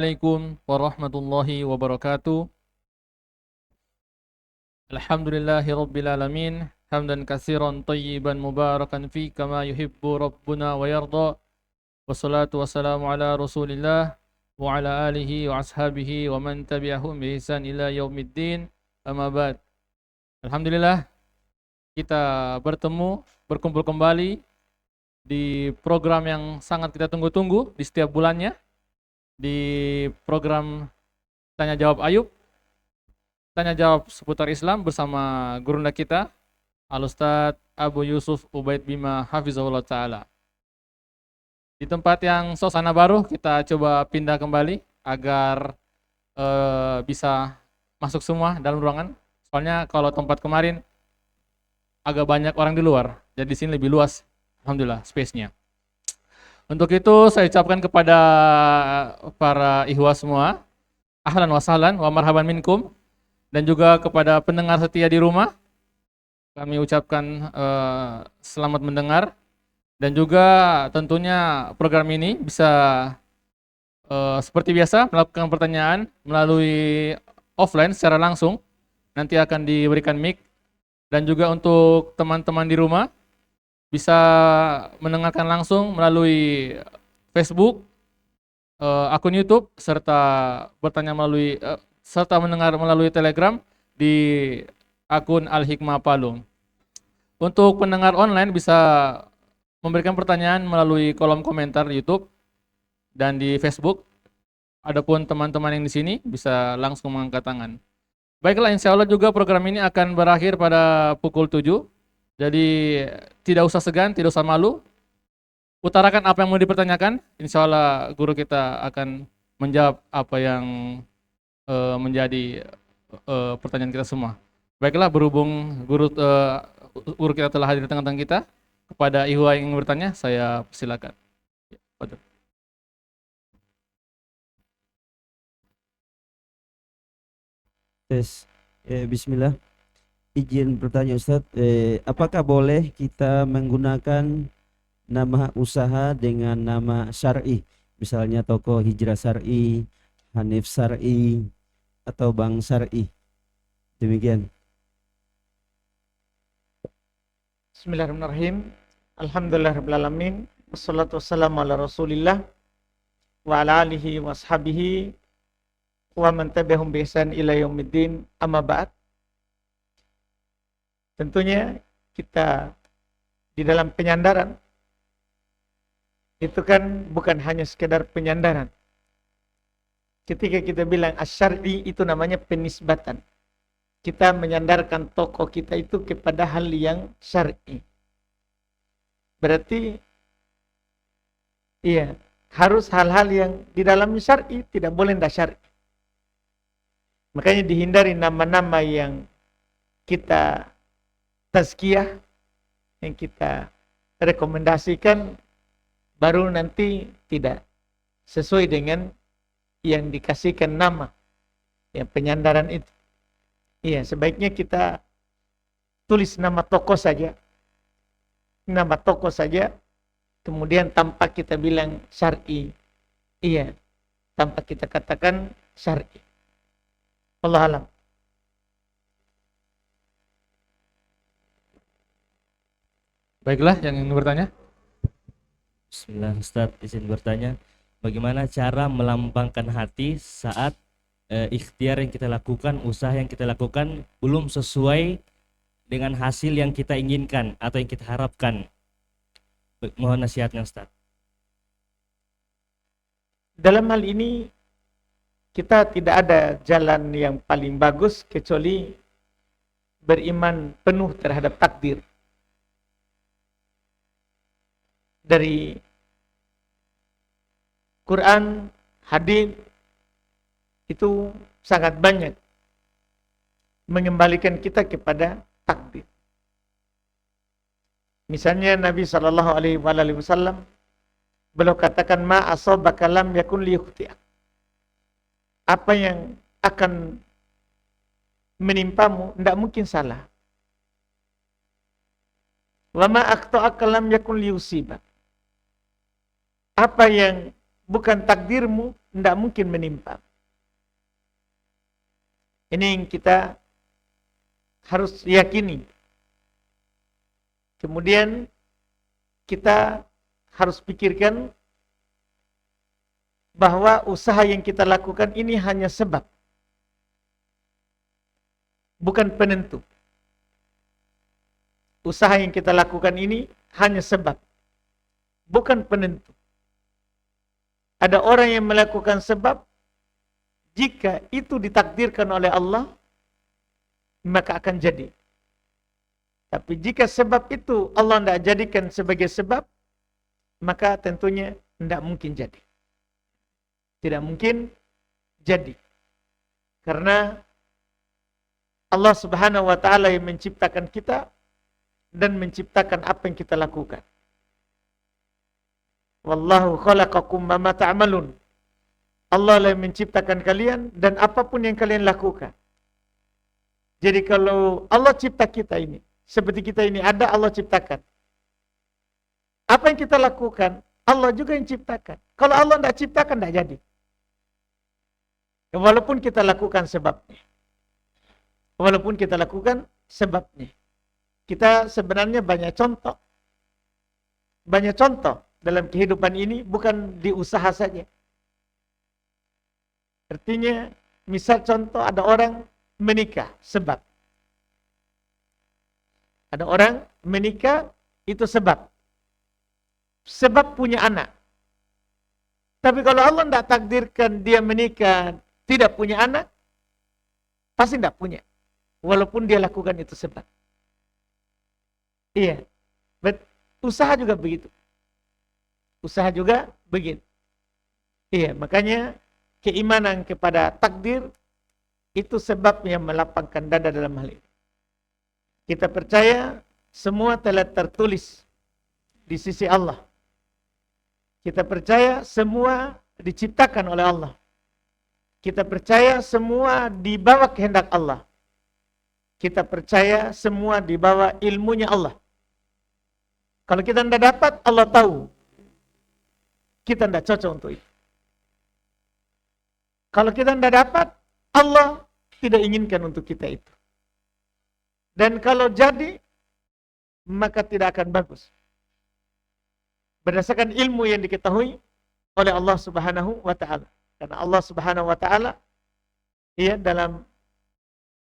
Assalamualaikum warahmatullahi wabarakatuh. Alhamdulillahi rabbil alamin. Hamdan katsiran tayyiban mubarakan fi kama yuhibbu rabbuna wa yarda. Wassalatu wassalamu ala Rasulillah wa ala alihi wa ashabihi wa man tabi'ahum bi ihsan ila yaumiddin. Amma ba'd. Alhamdulillah kita berkumpul kembali di program yang sangat kita tunggu-tunggu di setiap bulannya, di program Tanya Jawab Ayub. Tanya jawab seputar Islam bersama gurunda kita Al-Ustadz Abu Yusuf Ubaid Bima Hafizahullah Ta'ala. Di tempat yang suasana baru kita coba pindah kembali agar bisa masuk semua dalam ruangan. Soalnya kalau tempat kemarin agak banyak orang di luar, jadi di sini lebih luas, alhamdulillah space-nya. Untuk itu saya ucapkan kepada para ikhwah semua, ahlan wa sahlan wa marhaban minkum. Dan juga kepada pendengar setia di rumah, kami ucapkan selamat mendengar. Dan juga tentunya program ini bisa seperti biasa melakukan pertanyaan melalui offline secara langsung. Nanti akan diberikan mic. Dan juga untuk teman-teman di rumah bisa mendengarkan langsung melalui Facebook, akun YouTube, serta bertanya serta mendengar melalui Telegram di akun Al-Hikmah Palu. Untuk pendengar online bisa memberikan pertanyaan melalui kolom komentar YouTube dan di Facebook. Adapun teman-teman yang di sini bisa langsung mengangkat tangan. Baiklah, insya Allah juga program ini akan berakhir pada pukul 7. Jadi tidak usah segan, tidak usah malu. Utarakan apa yang mau dipertanyakan. Insya Allah guru kita akan menjawab apa yang menjadi pertanyaan kita semua. Baiklah, berhubung guru kita telah hadir di tengah-tengah kita, kepada ikhwah yang ingin bertanya, saya persilakan. Tes, Bismillah. Izin bertanya Ustadz, apakah boleh kita menggunakan nama usaha dengan nama syar'i, misalnya toko Hijrah Syar'i, Hanif Syar'i, atau Bank Syar'i? Demikian. Bismillahirrahmanirrahim. Alhamdulillahirrahmanirrahim. Wassalatu wassalamu ala rasulillah wa ala alihi wa ashabihi wa man tabi'ahum bi ihsan ila yaumiddin. Amma ba'd. Tentunya kita di dalam penyandaran itu kan bukan hanya sekedar penyandaran. Ketika kita bilang asyar'i itu namanya penisbatan. Kita menyandarkan tokoh kita itu kepada hal yang syar'i. Berarti iya, harus hal-hal yang di dalam syar'i, tidak boleh tidak syar'i. Makanya dihindari nama-nama yang kita tazkiyah, yang kita rekomendasikan, baru nanti tidak sesuai dengan yang dikasihkan nama, yang penyandaran itu. Iya, sebaiknya kita tulis nama tokoh saja. Nama tokoh saja, kemudian tanpa kita bilang syar'i. Iya, tanpa kita katakan syar'i. Allah alam. Baiklah, yang ingin bertanya. Bismillah, Ustadz, izin bertanya, bagaimana cara melambangkan hati saat ikhtiar yang kita lakukan, usaha yang kita lakukan belum sesuai dengan hasil yang kita inginkan atau yang kita harapkan? Mohon nasihatnya, Ustadz. Dalam hal ini kita tidak ada jalan yang paling bagus kecuali beriman penuh terhadap takdir. Dari Quran, hadis itu sangat banyak mengembalikan kita kepada takdir. Misalnya Nabi Shallallahu Alaihi Wasallam beliau katakan, ma asabaka lam yakun liyukhti'ak. Apa yang akan menimpamu tidak mungkin salah. Wa ma akhta'aka lam yakun liyusibak. Apa yang bukan takdirmu, tidak mungkin menimpa. Ini yang kita harus yakini. Kemudian kita harus pikirkan bahwa usaha yang kita lakukan ini hanya sebab, bukan penentu. Usaha yang kita lakukan ini hanya sebab, bukan penentu. Ada orang yang melakukan sebab, jika itu ditakdirkan oleh Allah, maka akan jadi. Tapi jika sebab itu Allah tidak jadikan sebagai sebab, maka tentunya tidak mungkin jadi. Tidak mungkin jadi. Karena Allah Subhanahu wa Ta'ala yang menciptakan kita dan menciptakan apa yang kita lakukan. Wallahu khalaqakum ma ta'malun. Allah lah yang menciptakan kalian dan apapun yang kalian lakukan. Jadi kalau Allah cipta kita ini, seperti kita ini ada, Allah ciptakan. Apa yang kita lakukan, Allah juga yang ciptakan. Kalau Allah tidak ciptakan, tidak jadi. Walaupun kita lakukan sebabnya. Walaupun kita lakukan sebabnya. Kita sebenarnya banyak contoh. Banyak contoh dalam kehidupan ini, bukan di usaha saja. Artinya, misal contoh ada orang menikah, sebab. Ada orang menikah, itu sebab. Sebab punya anak. Tapi kalau Allah tidak takdirkan dia menikah, tidak punya anak, pasti tidak punya. Walaupun dia lakukan itu sebab. Iya. Usaha juga begitu. Usaha juga begitu. Iya, makanya keimanan kepada takdir itu sebab yang melapangkan dada dalam hal ini. Kita percaya semua telah tertulis di sisi Allah. Kita percaya semua diciptakan oleh Allah. Kita percaya semua di bawah kehendak Allah. Kita percaya semua di bawah ilmunya Allah. Kalau kita tidak dapat, Allah tahu. Kita tidak cocok untuk itu. Kalau kita tidak dapat, Allah tidak inginkan untuk kita itu. Dan kalau jadi, maka tidak akan bagus. Berdasarkan ilmu yang diketahui oleh Allah Subhanahu wa Ta'ala. Karena Allah Subhanahu wa Ta'ala, ya, dalam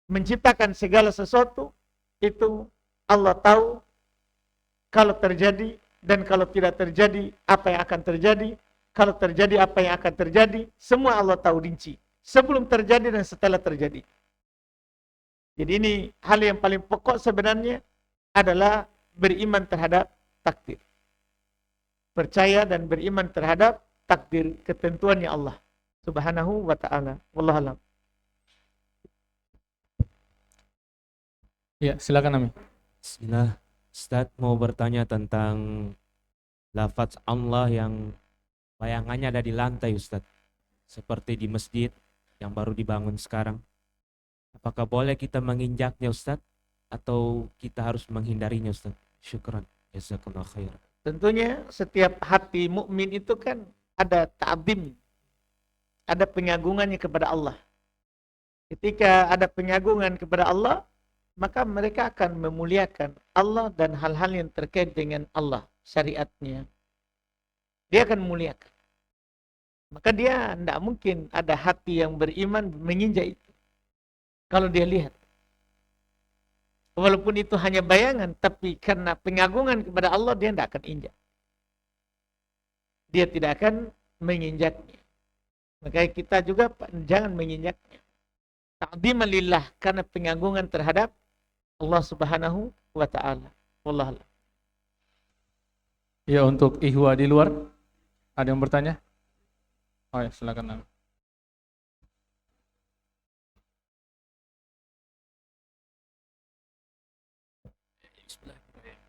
menciptakan segala sesuatu, itu Allah tahu kalau terjadi dan kalau tidak terjadi, apa yang akan terjadi. Kalau terjadi, apa yang akan terjadi. Semua Allah tahu rinci. Sebelum terjadi dan setelah terjadi. Jadi ini hal yang paling pokok sebenarnya adalah beriman terhadap takdir. Percaya dan beriman terhadap takdir ketentuannya Allah Subhanahu wa Ta'ala. Wallahu a'lam. Ya, silakan Ami. Bismillah. Ustaz mau bertanya tentang lafaz Allah yang bayangannya ada di lantai, Ustaz. Seperti di masjid yang baru dibangun sekarang. Apakah boleh kita menginjaknya, Ustaz? Atau kita harus menghindarinya, Ustaz? Syukran. Jazakallah khair. Tentunya setiap hati mukmin itu kan ada ta'zim, ada pengagungannya kepada Allah. Ketika ada pengagungan kepada Allah, maka mereka akan memuliakan Allah dan hal-hal yang terkait dengan Allah, syariatnya. Dia akan memuliakan. Maka dia tidak mungkin ada hati yang beriman menginjak itu. Kalau dia lihat. Walaupun itu hanya bayangan, tapi karena pengagungan kepada Allah, dia tidak akan injak. Dia tidak akan menginjaknya. Maka kita juga jangan menginjaknya. Ta'ziman lillah, karena pengagungan terhadap Allah Subhanahu wa Ta'ala. Wallahu a'lam. Ya, untuk ihwa di luar, ada yang bertanya? Oh ya, silakan Ami.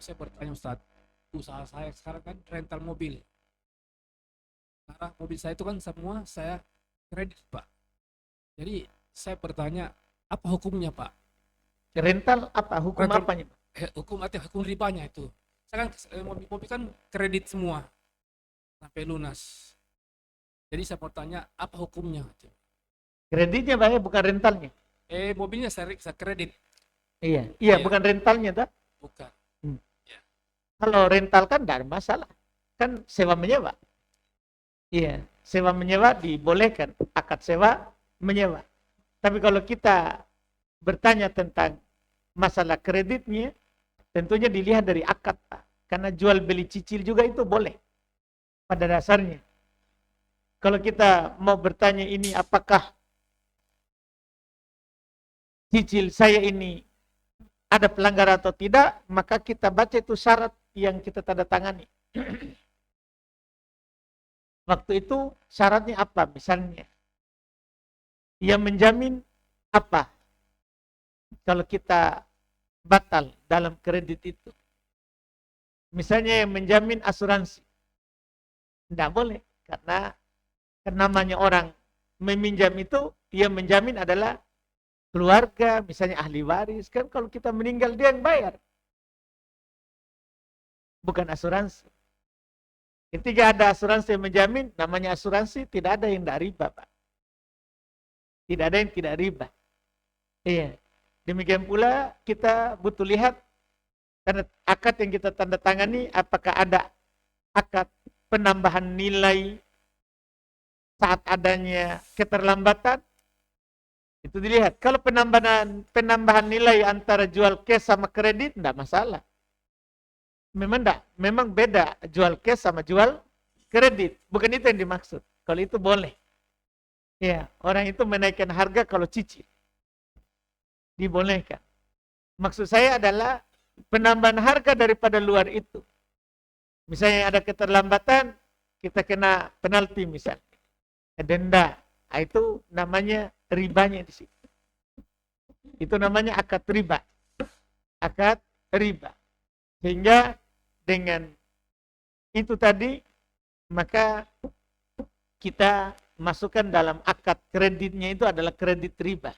Saya bertanya Ustaz, usaha saya sekarang kan rental mobil. Karena mobil saya itu kan semua saya kredit Pak. Jadi saya bertanya, apa hukumnya Pak? Rental apa? Hukum Rental- apanya? Hukum ribanya itu. Saya kan mobil kan kredit semua sampai lunas. Jadi saya mau tanya apa hukumnya? Kreditnya Pak, ya, bukan rentalnya. Mobilnya saya kredit, Iya, Iya. bukan rentalnya tak? bukan. Kalau rental kan tidak ada masalah. Kan sewa menyewa. Iya, sewa menyewa dibolehkan. Akad sewa menyewa. Tapi kalau kita bertanya tentang masalah kreditnya, tentunya dilihat dari akad, Pak. Karena jual beli cicil juga itu boleh pada dasarnya. Kalau kita mau bertanya ini apakah cicil saya ini ada pelanggaran atau tidak, maka kita baca itu syarat yang kita tanda tangani. Waktu itu syaratnya apa? Misalnya, yang menjamin apa? Kalau kita batal dalam kredit itu. Misalnya yang menjamin asuransi. Tidak boleh. Karena namanya orang meminjam itu, yang menjamin adalah keluarga, misalnya ahli waris. Kan kalau kita meninggal dia yang bayar. Bukan asuransi. Ketika ada asuransi yang menjamin, namanya asuransi, tidak ada yang tidak riba, Pak. Tidak ada yang tidak riba. Iya. Demikian pula kita butuh lihat akad yang kita tanda tangani, apakah ada akad penambahan nilai saat adanya keterlambatan. Itu dilihat. Kalau penambahan nilai antara jual cash sama kredit, tidak masalah. Memang beda jual cash sama jual kredit. Bukan itu yang dimaksud. Kalau itu boleh. Ya, orang itu menaikkan harga kalau cicil. Dibolehkan. Maksud saya adalah penambahan harga daripada luar itu. Misalnya ada keterlambatan, kita kena penalti misalnya. Denda. Nah, itu namanya ribanya di situ. Itu namanya akad riba. Akad riba. Sehingga dengan itu tadi, maka kita masukkan dalam akad kreditnya itu adalah kredit riba.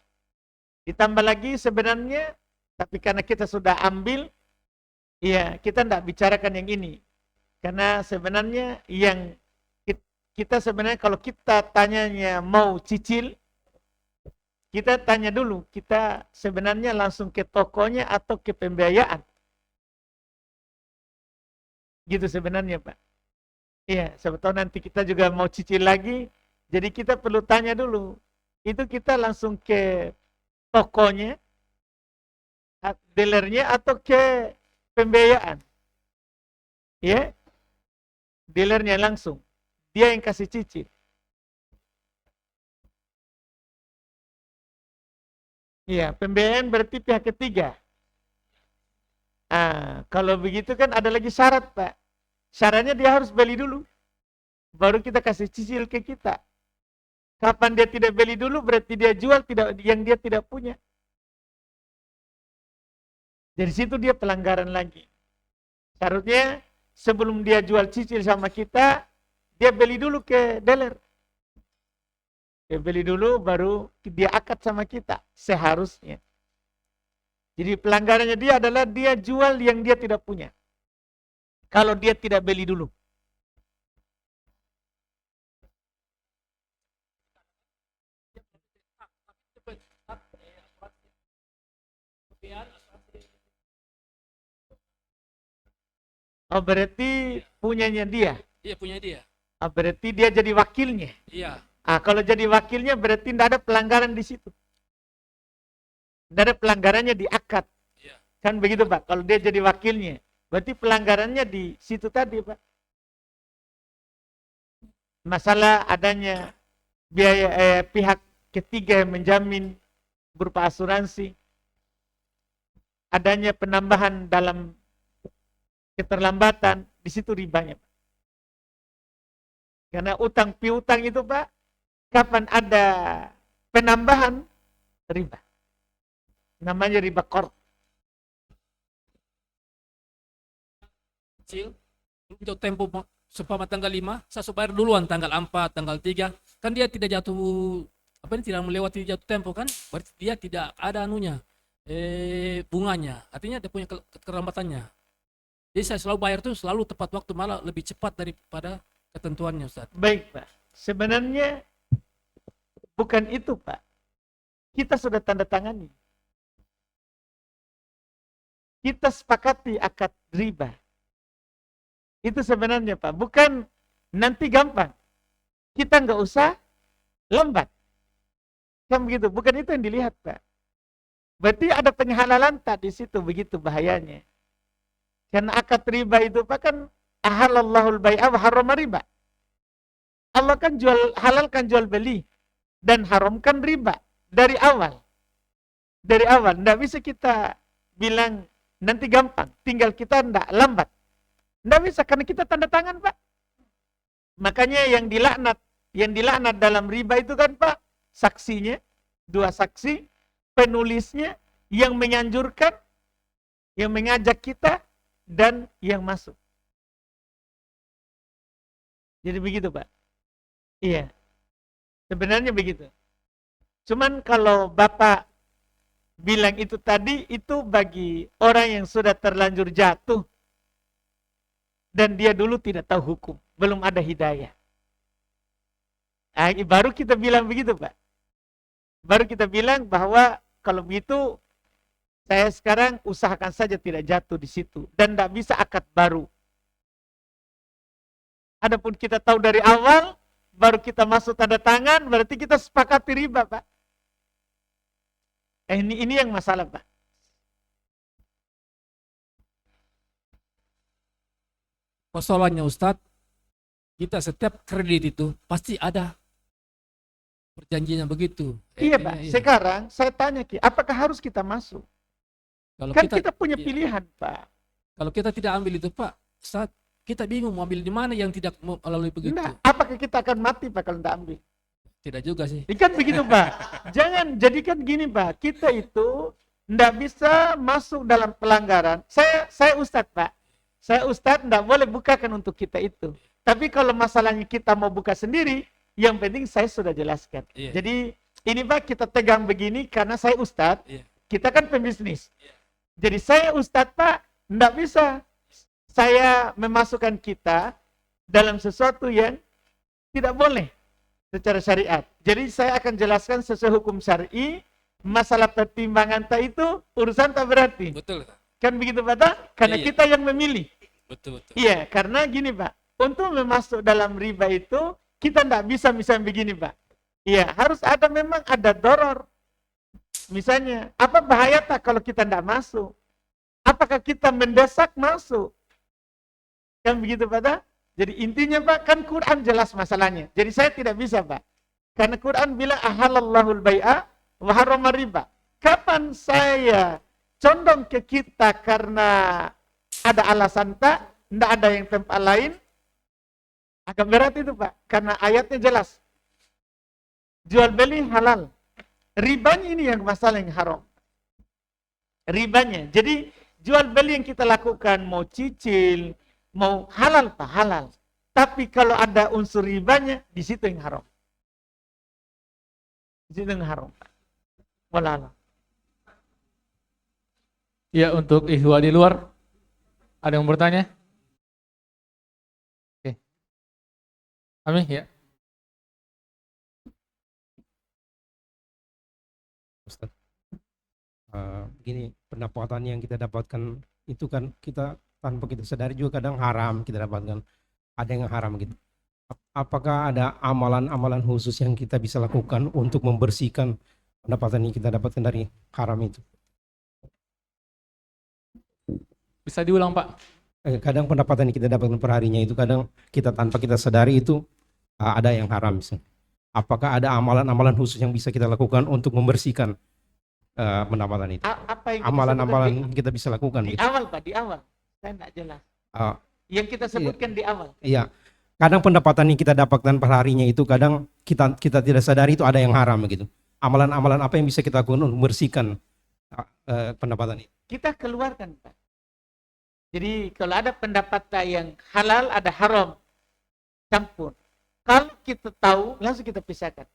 Ditambah lagi sebenarnya, tapi karena kita sudah ambil, ya kita tidak bicarakan yang ini. Karena sebenarnya yang kita sebenarnya kalau kita tanyanya mau cicil, kita tanya dulu, kita sebenarnya langsung ke tokonya atau ke pembiayaan. Gitu sebenarnya, Pak. Iya, siapa tahu nanti kita juga mau cicil lagi, jadi kita perlu tanya dulu. Itu kita langsung ke tokonya, dealernya atau ke pembiayaan. Ya, dealernya langsung. Dia yang kasih cicil. Iya, pembiayaan berarti pihak ketiga. Kalau begitu kan ada lagi syarat, Pak. Syaratnya dia harus beli dulu. Baru kita kasih cicil ke kita. Kapan dia tidak beli dulu berarti dia jual yang dia tidak punya. Dari situ dia pelanggaran lagi. Syaratnya sebelum dia jual cicil sama kita, dia beli dulu ke dealer. Dia beli dulu baru dia akad sama kita. Seharusnya. Jadi pelanggarannya dia adalah dia jual yang dia tidak punya. Kalau dia tidak beli dulu. Oh berarti punyanya dia. Iya, punya dia. Oh, berarti dia jadi wakilnya. Iya. Kalau jadi wakilnya berarti tidak ada pelanggaran di situ. Tidak ada pelanggarannya di akad. Iya. Kan begitu, Pak. Kalau dia jadi wakilnya, berarti pelanggarannya di situ tadi, Pak. Masalah adanya biaya pihak ketiga yang menjamin berupa asuransi. Adanya penambahan dalam keterlambatan, di situ ribanya, Pak. Karena utang piutang itu, Pak, kapan ada penambahan, riba. Namanya riba qard. Cicil untuk tempo seumpama tanggal 5, saya sudah bayar duluan tanggal 4, tanggal 3. Kan dia tidak jatuh tidak melewati jatuh tempo kan? Berarti dia tidak ada anunya. Bunganya. Artinya dia punya keterlambatannya. Jadi saya selalu bayar tuh selalu tepat waktu, malah lebih cepat daripada ketentuannya, Ustaz. Baik, Pak. sebenarnya bukan itu, Pak. Kita sudah tanda tangani. Kita sepakati akad riba. Itu sebenarnya, Pak. Bukan nanti gampang. Kita nggak usah lambat. Kan begitu. Bukan itu yang dilihat, Pak. Berarti ada penghalalan tak di situ, begitu bahayanya. Karena akad riba itu, Pak, kan ahalallahul bai'a wa harrama riba. Allah kan halalkan jual beli dan haramkan riba dari awal. Dari awal. Nggak bisa kita bilang nanti gampang. Tinggal kita nggak lambat. Nggak bisa karena kita tanda tangan, Pak. Makanya yang dilaknat dalam riba itu kan, Pak, saksinya, 2 saksi, penulisnya, yang menganjurkan, yang mengajak kita, dan yang masuk. Jadi begitu, Pak. Iya. Sebenarnya begitu. Cuman kalau Bapak bilang itu tadi, itu bagi orang yang sudah terlanjur jatuh, dan dia dulu tidak tahu hukum, belum ada hidayah. Baru kita bilang begitu, Pak. Baru kita bilang bahwa kalau begitu, saya sekarang usahakan saja tidak jatuh di situ. Dan tidak bisa akad baru. Adapun kita tahu dari awal, baru kita masuk tanda tangan, berarti kita sepakati riba, Pak. Ini yang masalah, Pak. Persoalannya Ustadz, kita setiap kredit itu pasti ada perjanjiannya begitu. Iya, Pak. Sekarang saya tanya, Ki, apakah harus kita masuk? Kalau Kan kita punya pilihan, Pak. Kalau kita tidak ambil itu, Pak, saat kita bingung mau ambil di mana yang tidak melalui begitu. Nah, apakah kita akan mati, Pak, kalau tidak ambil? Tidak juga sih. Kan begitu, Pak. Jangan jadikan gini, Pak. Kita itu tidak bisa masuk dalam pelanggaran. Saya Ustadz, Pak. Saya Ustadz tidak boleh bukakan untuk kita itu. Tapi kalau masalahnya kita mau buka sendiri, yang penting saya sudah jelaskan. Iya. Jadi ini, Pak, kita tegang begini karena saya Ustadz. Iya. Kita kan pembisnis. Jadi saya Ustadz, Pak, tidak bisa saya memasukkan kita dalam sesuatu yang tidak boleh secara syariat. Jadi saya akan jelaskan sesuai hukum syar'i, masalah pertimbangan tak itu urusan tak berarti. Betul. Kan begitu, Pak? Tak? Karena Iya. kita yang memilih. Betul. Iya, karena gini, Pak. Untuk memasuk dalam riba itu, kita tidak bisa misalnya begini, Pak. Iya, harus ada, memang ada doror. Misalnya, apa bahaya tak kalau kita tidak masuk? Apakah kita mendesak masuk? Kan begitu, Pak? Tak? Jadi intinya, Pak, kan Quran jelas masalahnya. Jadi saya tidak bisa, Pak. Karena Quran bilang ahalallahul bai'a wa harrama riba. Kapan saya condong ke kita karena ada alasan tak, tidak ada yang tempat lain, agak berat itu, Pak. Karena ayatnya jelas. Jual beli halal. Ribanya ini yang masalah yang haram. Ribanya. Jadi jual beli yang kita lakukan, mau cicil, mau halal, Pak, halal. Tapi kalau ada unsur ribanya, di situ yang haram. Di situ yang haram, Pak. Wallah. Ya, untuk ikhwah di luar, ada yang bertanya? Oke. Amin, ya. Ustaz, begini, pendapatan yang kita dapatkan itu kan kita tanpa kita sadari juga kadang haram kita dapatkan, ada yang haram gitu. Apakah ada amalan-amalan khusus yang kita bisa lakukan untuk membersihkan pendapatan yang kita dapatkan dari haram itu? Bisa diulang, Pak? Kadang pendapatan yang kita dapatkan per harinya itu kadang kita tanpa kita sadari itu ada yang haram misalnya. Apakah ada amalan-amalan khusus yang bisa kita lakukan untuk membersihkan pendapatan itu? Apa yang Amalan-amalan kita bisa lakukan di gitu. awal, Pak, di awal. Saya tidak jelas. Yang kita sebutkan di awal. Iya. Kadang pendapatan yang kita dapatkan per harinya itu kadang kita tidak sadari itu ada yang haram gitu. Amalan-amalan apa yang bisa kita lakukan untuk membersihkan pendapatan itu? Kita keluarkan, Pak. Jadi kalau ada pendapatan yang halal, ada haram. Campur. Kalau kita tahu, langsung kita pisahkan.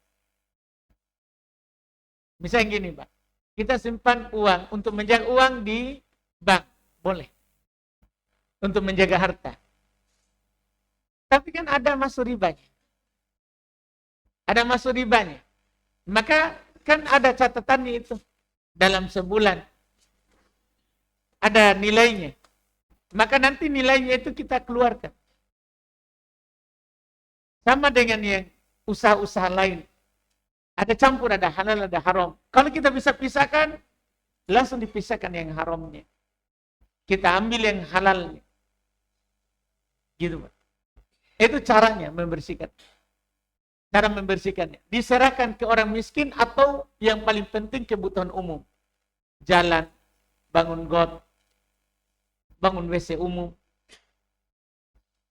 Misalnya gini, Pak. Kita simpan uang untuk menjaga uang di bank. Boleh. Untuk menjaga harta. Tapi kan ada masuk ribanya. ada masuk ribanya. Maka kan ada catatannya itu. Dalam sebulan ada nilainya. Maka nanti nilainya itu kita keluarkan. Sama dengan yang usaha-usaha lain. Ada campur, ada halal, ada haram. Kalau kita bisa pisahkan, langsung dipisahkan yang haramnya. Kita ambil yang halalnya. Gitu, Pak. Itu caranya membersihkan. Cara membersihkannya. Diserahkan ke orang miskin atau yang paling penting kebutuhan umum. Jalan, bangun got, bangun WC umum.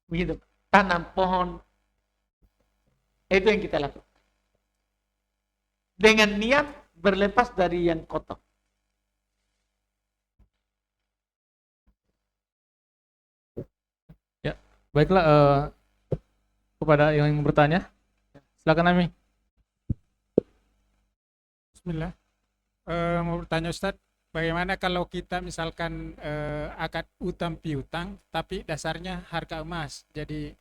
Begitu. Tanam pohon. Itu yang kita lakukan. Dengan niat berlepas dari yang kotor. Ya, baiklah kepada yang ingin bertanya, silakan Ami. Bismillah. Mau bertanya Ustadz, bagaimana kalau kita misalkan akad utang piutang, tapi dasarnya harga emas. Jadi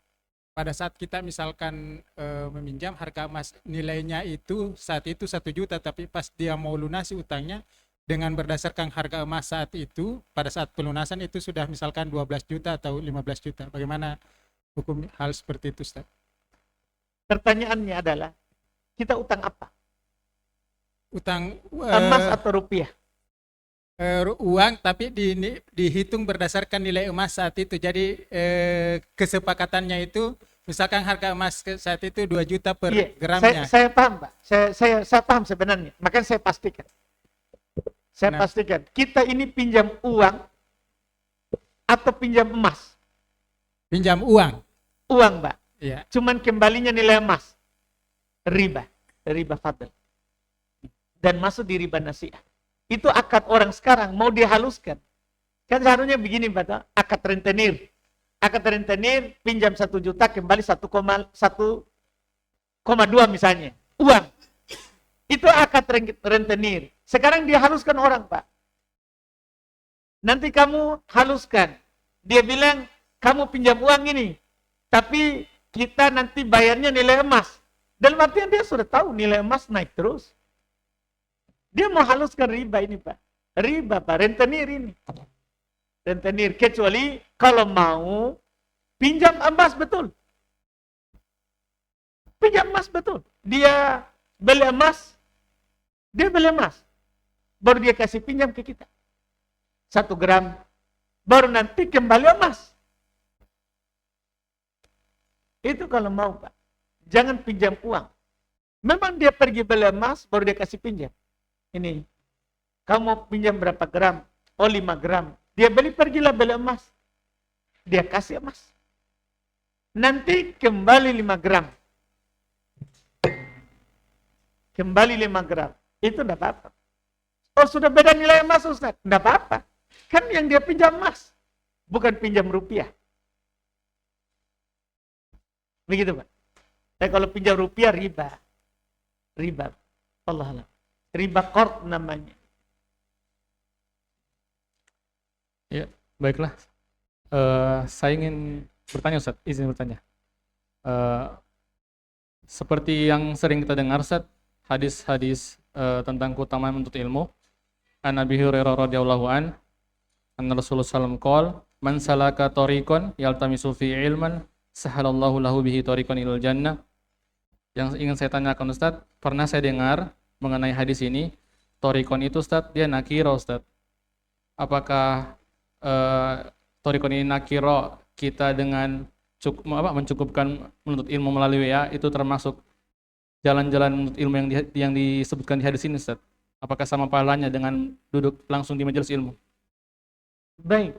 pada saat kita misalkan meminjam harga emas nilainya itu saat itu 1 juta, tapi pas dia mau lunasi utangnya dengan berdasarkan harga emas saat itu, pada saat pelunasan itu sudah misalkan 12 juta atau 15 juta. Bagaimana hukum hal seperti itu Ustaz? Pertanyaannya adalah, kita utang apa? Utang Emas atau rupiah? uang tapi dihitung berdasarkan nilai emas saat itu. Jadi kesepakatannya itu misalkan harga emas saat itu 2 juta per gramnya. Saya paham, Pak. Saya paham sebenarnya. Makanya saya pastikan. Pastikan. Kita ini pinjam uang atau pinjam emas? Pinjam uang. Uang, Pak. Iya. Cuman kembalinya nilai emas. Riba fadl. Dan masuk di riba nasiah. Itu akad orang sekarang mau dihaluskan. Kan seharusnya begini, Pak. Akad rentenir. Akad rentenir pinjam 1 juta kembali 1,2 misalnya. Uang. Itu akad rentenir. Sekarang dia haluskan orang, Pak. Nanti kamu haluskan. Dia bilang, kamu pinjam uang ini. Tapi kita nanti bayarnya nilai emas. Dalam artian dia sudah tahu nilai emas naik terus. Dia mau haluskan riba ini, Pak. Riba, Pak. Rentenir ini. Rentenir. Kecuali kalau mau pinjam emas betul. Pinjam emas betul. Dia beli emas. Baru dia kasih pinjam ke kita. 1 gram. Baru nanti kembali emas. Itu kalau mau, Pak. Jangan pinjam uang. Memang dia pergi beli emas, baru dia kasih pinjam. Ini, kamu mau pinjam berapa gram? Oh, 5 gram. Dia pergilah beli emas. Dia kasih emas. Nanti kembali 5 gram. Kembali 5 gram. Itu enggak apa-apa. Oh, sudah beda nilai emas, Ustaz. Enggak apa-apa. Kan yang dia pinjam emas. Bukan pinjam rupiah. Begitu, Pak. Tapi kalau pinjam rupiah, riba. Allah Allah. Riba qard namanya. Ya, baiklah. Saya ingin bertanya, Ustaz. Izin bertanya. Seperti yang sering kita dengar, Ustaz, hadis-hadis tentang keutamaan menuntut ilmu. An Abi Hurairah radhiyallahu an, anna Rasulullah sallallahu alaihi wasallam qala, man salaka tariqan yaltamisu fi ilman, sahalallahu lahu bihi tariqan ilal jannah. Yang ingin saya tanyakan, Ustaz, pernah saya dengar mengenai hadis ini, tariqan itu, Ustaz, dia nakira, Ustaz. Apakah tariqan ini nakira kita dengan mencukupkan menuntut ilmu melalui WA itu termasuk jalan-jalan menuntut ilmu yang disebutkan di hadis ini, Ustaz? Apakah sama pahalanya dengan duduk langsung di majelis ilmu? Baik.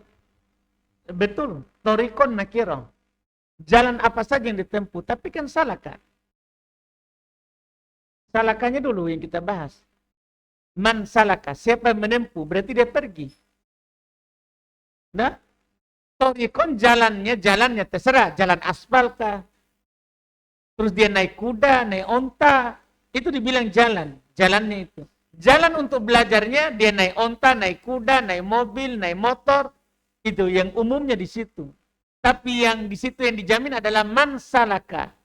Betul. Tariqan nakira. Jalan apa saja yang ditempuh, tapi kan salaka. Salakanya dulu yang kita bahas. Man salaka, siapa yang menempuh, berarti dia pergi. Nah, tariqan jalannya terserah, jalan aspal kah? Terus dia naik kuda, naik onta, itu dibilang jalannya itu. Jalan untuk belajarnya dia naik onta, naik kuda, naik mobil, naik motor, itu yang umumnya di situ. Tapi yang di situ yang dijamin adalah man salaka,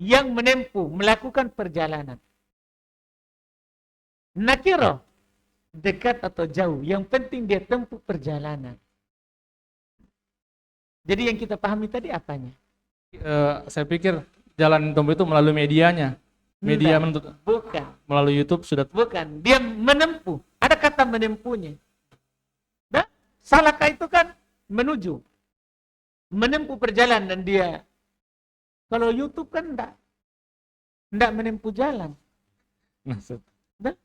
yang menempuh, melakukan perjalanan. Nakiro, dekat atau jauh, yang penting dia tempuh perjalanan. Jadi yang kita pahami tadi apanya? Saya pikir jalan tempuh itu melalui medianya. Media Enggak, menuntut bukan, melalui YouTube sudah. bukan. Dia menempuh. Ada kata menempuhnya. Nah, salahkah itu kan menuju. Menempuh perjalanan dan dia. Kalau YouTube kan enggak menempuh jalan. Maksud. Nah.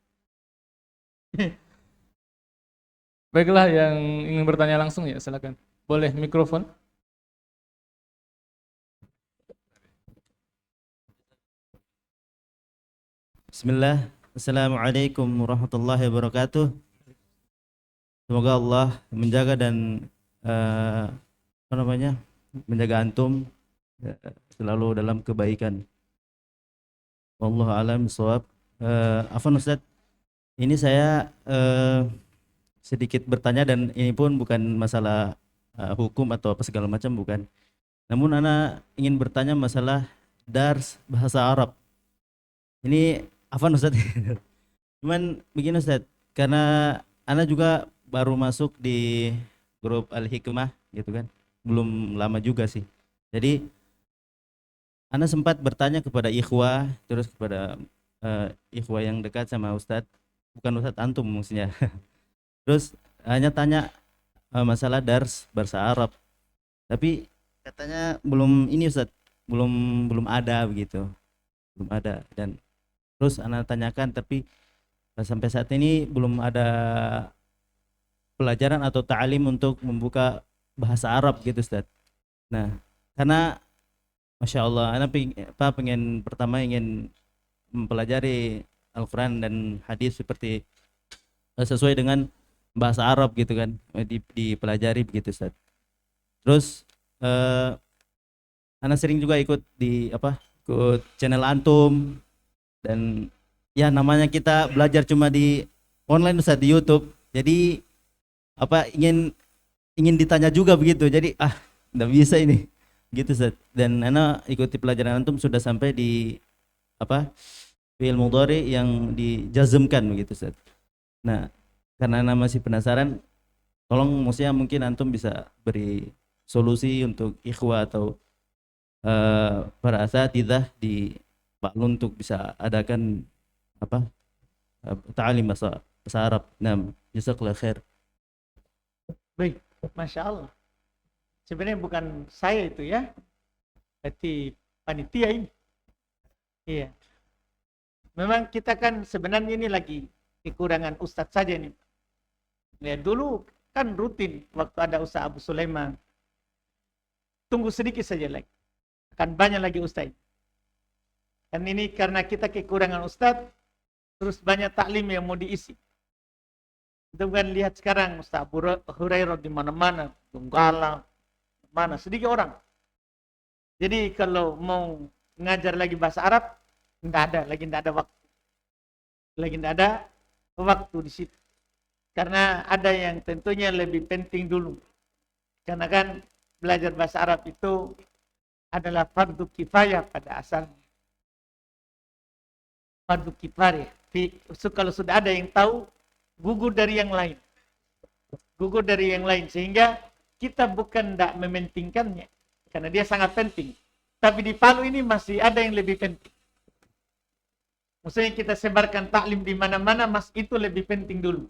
Baiklah, yang ingin bertanya langsung ya silakan. Boleh mikrofon. Bismillah, Assalamualaikum warahmatullahi wabarakatuh. Semoga Allah menjaga dan menjaga antum selalu dalam kebaikan. Wallahu a'lam bishawab. Afwan Ustaz, ini saya sedikit bertanya dan ini pun bukan masalah hukum atau apa segala macam, bukan. Namun ana ingin bertanya masalah dars bahasa Arab. Ini Afwan Ustaz. Cuman begini Ustaz, karena ana juga baru masuk di grup Al-Hikmah gitu kan. Belum lama juga sih. Jadi ana sempat bertanya kepada ikhwah, terus kepada ikhwah yang dekat sama Ustaz, bukan Ustaz antum maksudnya. Terus hanya tanya masalah dars bahasa Arab. Tapi katanya belum ini Ustaz, belum ada begitu. Belum ada. Dan terus anak tanyakan tapi sampai saat ini belum ada pelajaran atau ta'lim untuk membuka bahasa Arab gitu Ustaz. Nah, karena Masya Allah, anak pengen pertama ingin mempelajari Al-Quran dan hadis seperti sesuai dengan bahasa Arab gitu kan, dipelajari begitu Ustaz. Terus anak sering juga ikut ikut channel antum. Dan ya namanya kita belajar cuma di online Ustaz, di YouTube. Jadi ingin ditanya juga begitu. Jadi enggak bisa ini. Gitu Ustaz. Dan ana ikuti pelajaran antum sudah sampai di fi'il mudhari yang dijazmkan begitu Ustaz. Nah, karena ana masih penasaran, tolong maksudnya mungkin antum bisa beri solusi untuk ikhwah atau para asatidzah di Paklun untuk bisa adakan ta'lim bahasa Arab. Nah, jazakallahu khair. Baik, Masya Allah. Sebenarnya bukan saya itu ya, berarti panitia ini. Iya. Memang kita kan sebenarnya ini lagi kekurangan Ustadz saja nih. Ya dulu kan rutin waktu ada Ustadz Abu Sulaiman. Tunggu sedikit saja lagi. Akan banyak lagi Ustadz. Dan ini karena kita kekurangan Ustadz, terus banyak taklim yang mau diisi. Kita kan lihat sekarang Ustadz Abu Hurairah di mana-mana, Donggala, mana sedikit orang. Jadi kalau mau ngajar lagi bahasa Arab, enggak ada waktu. Lagi enggak ada waktu di situ. Karena ada yang tentunya lebih penting dulu. Karena kan belajar bahasa Arab itu adalah fardu kifayah pada asalnya. Fardu kifayah. Kalau sudah ada yang tahu, gugur dari yang lain. Gugur dari yang lain. Sehingga kita bukan tidak mementingkannya. Karena dia sangat penting. Tapi di Palu ini masih ada yang lebih penting. Maksudnya kita sebarkan taklim di mana-mana, mas itu lebih penting dulu.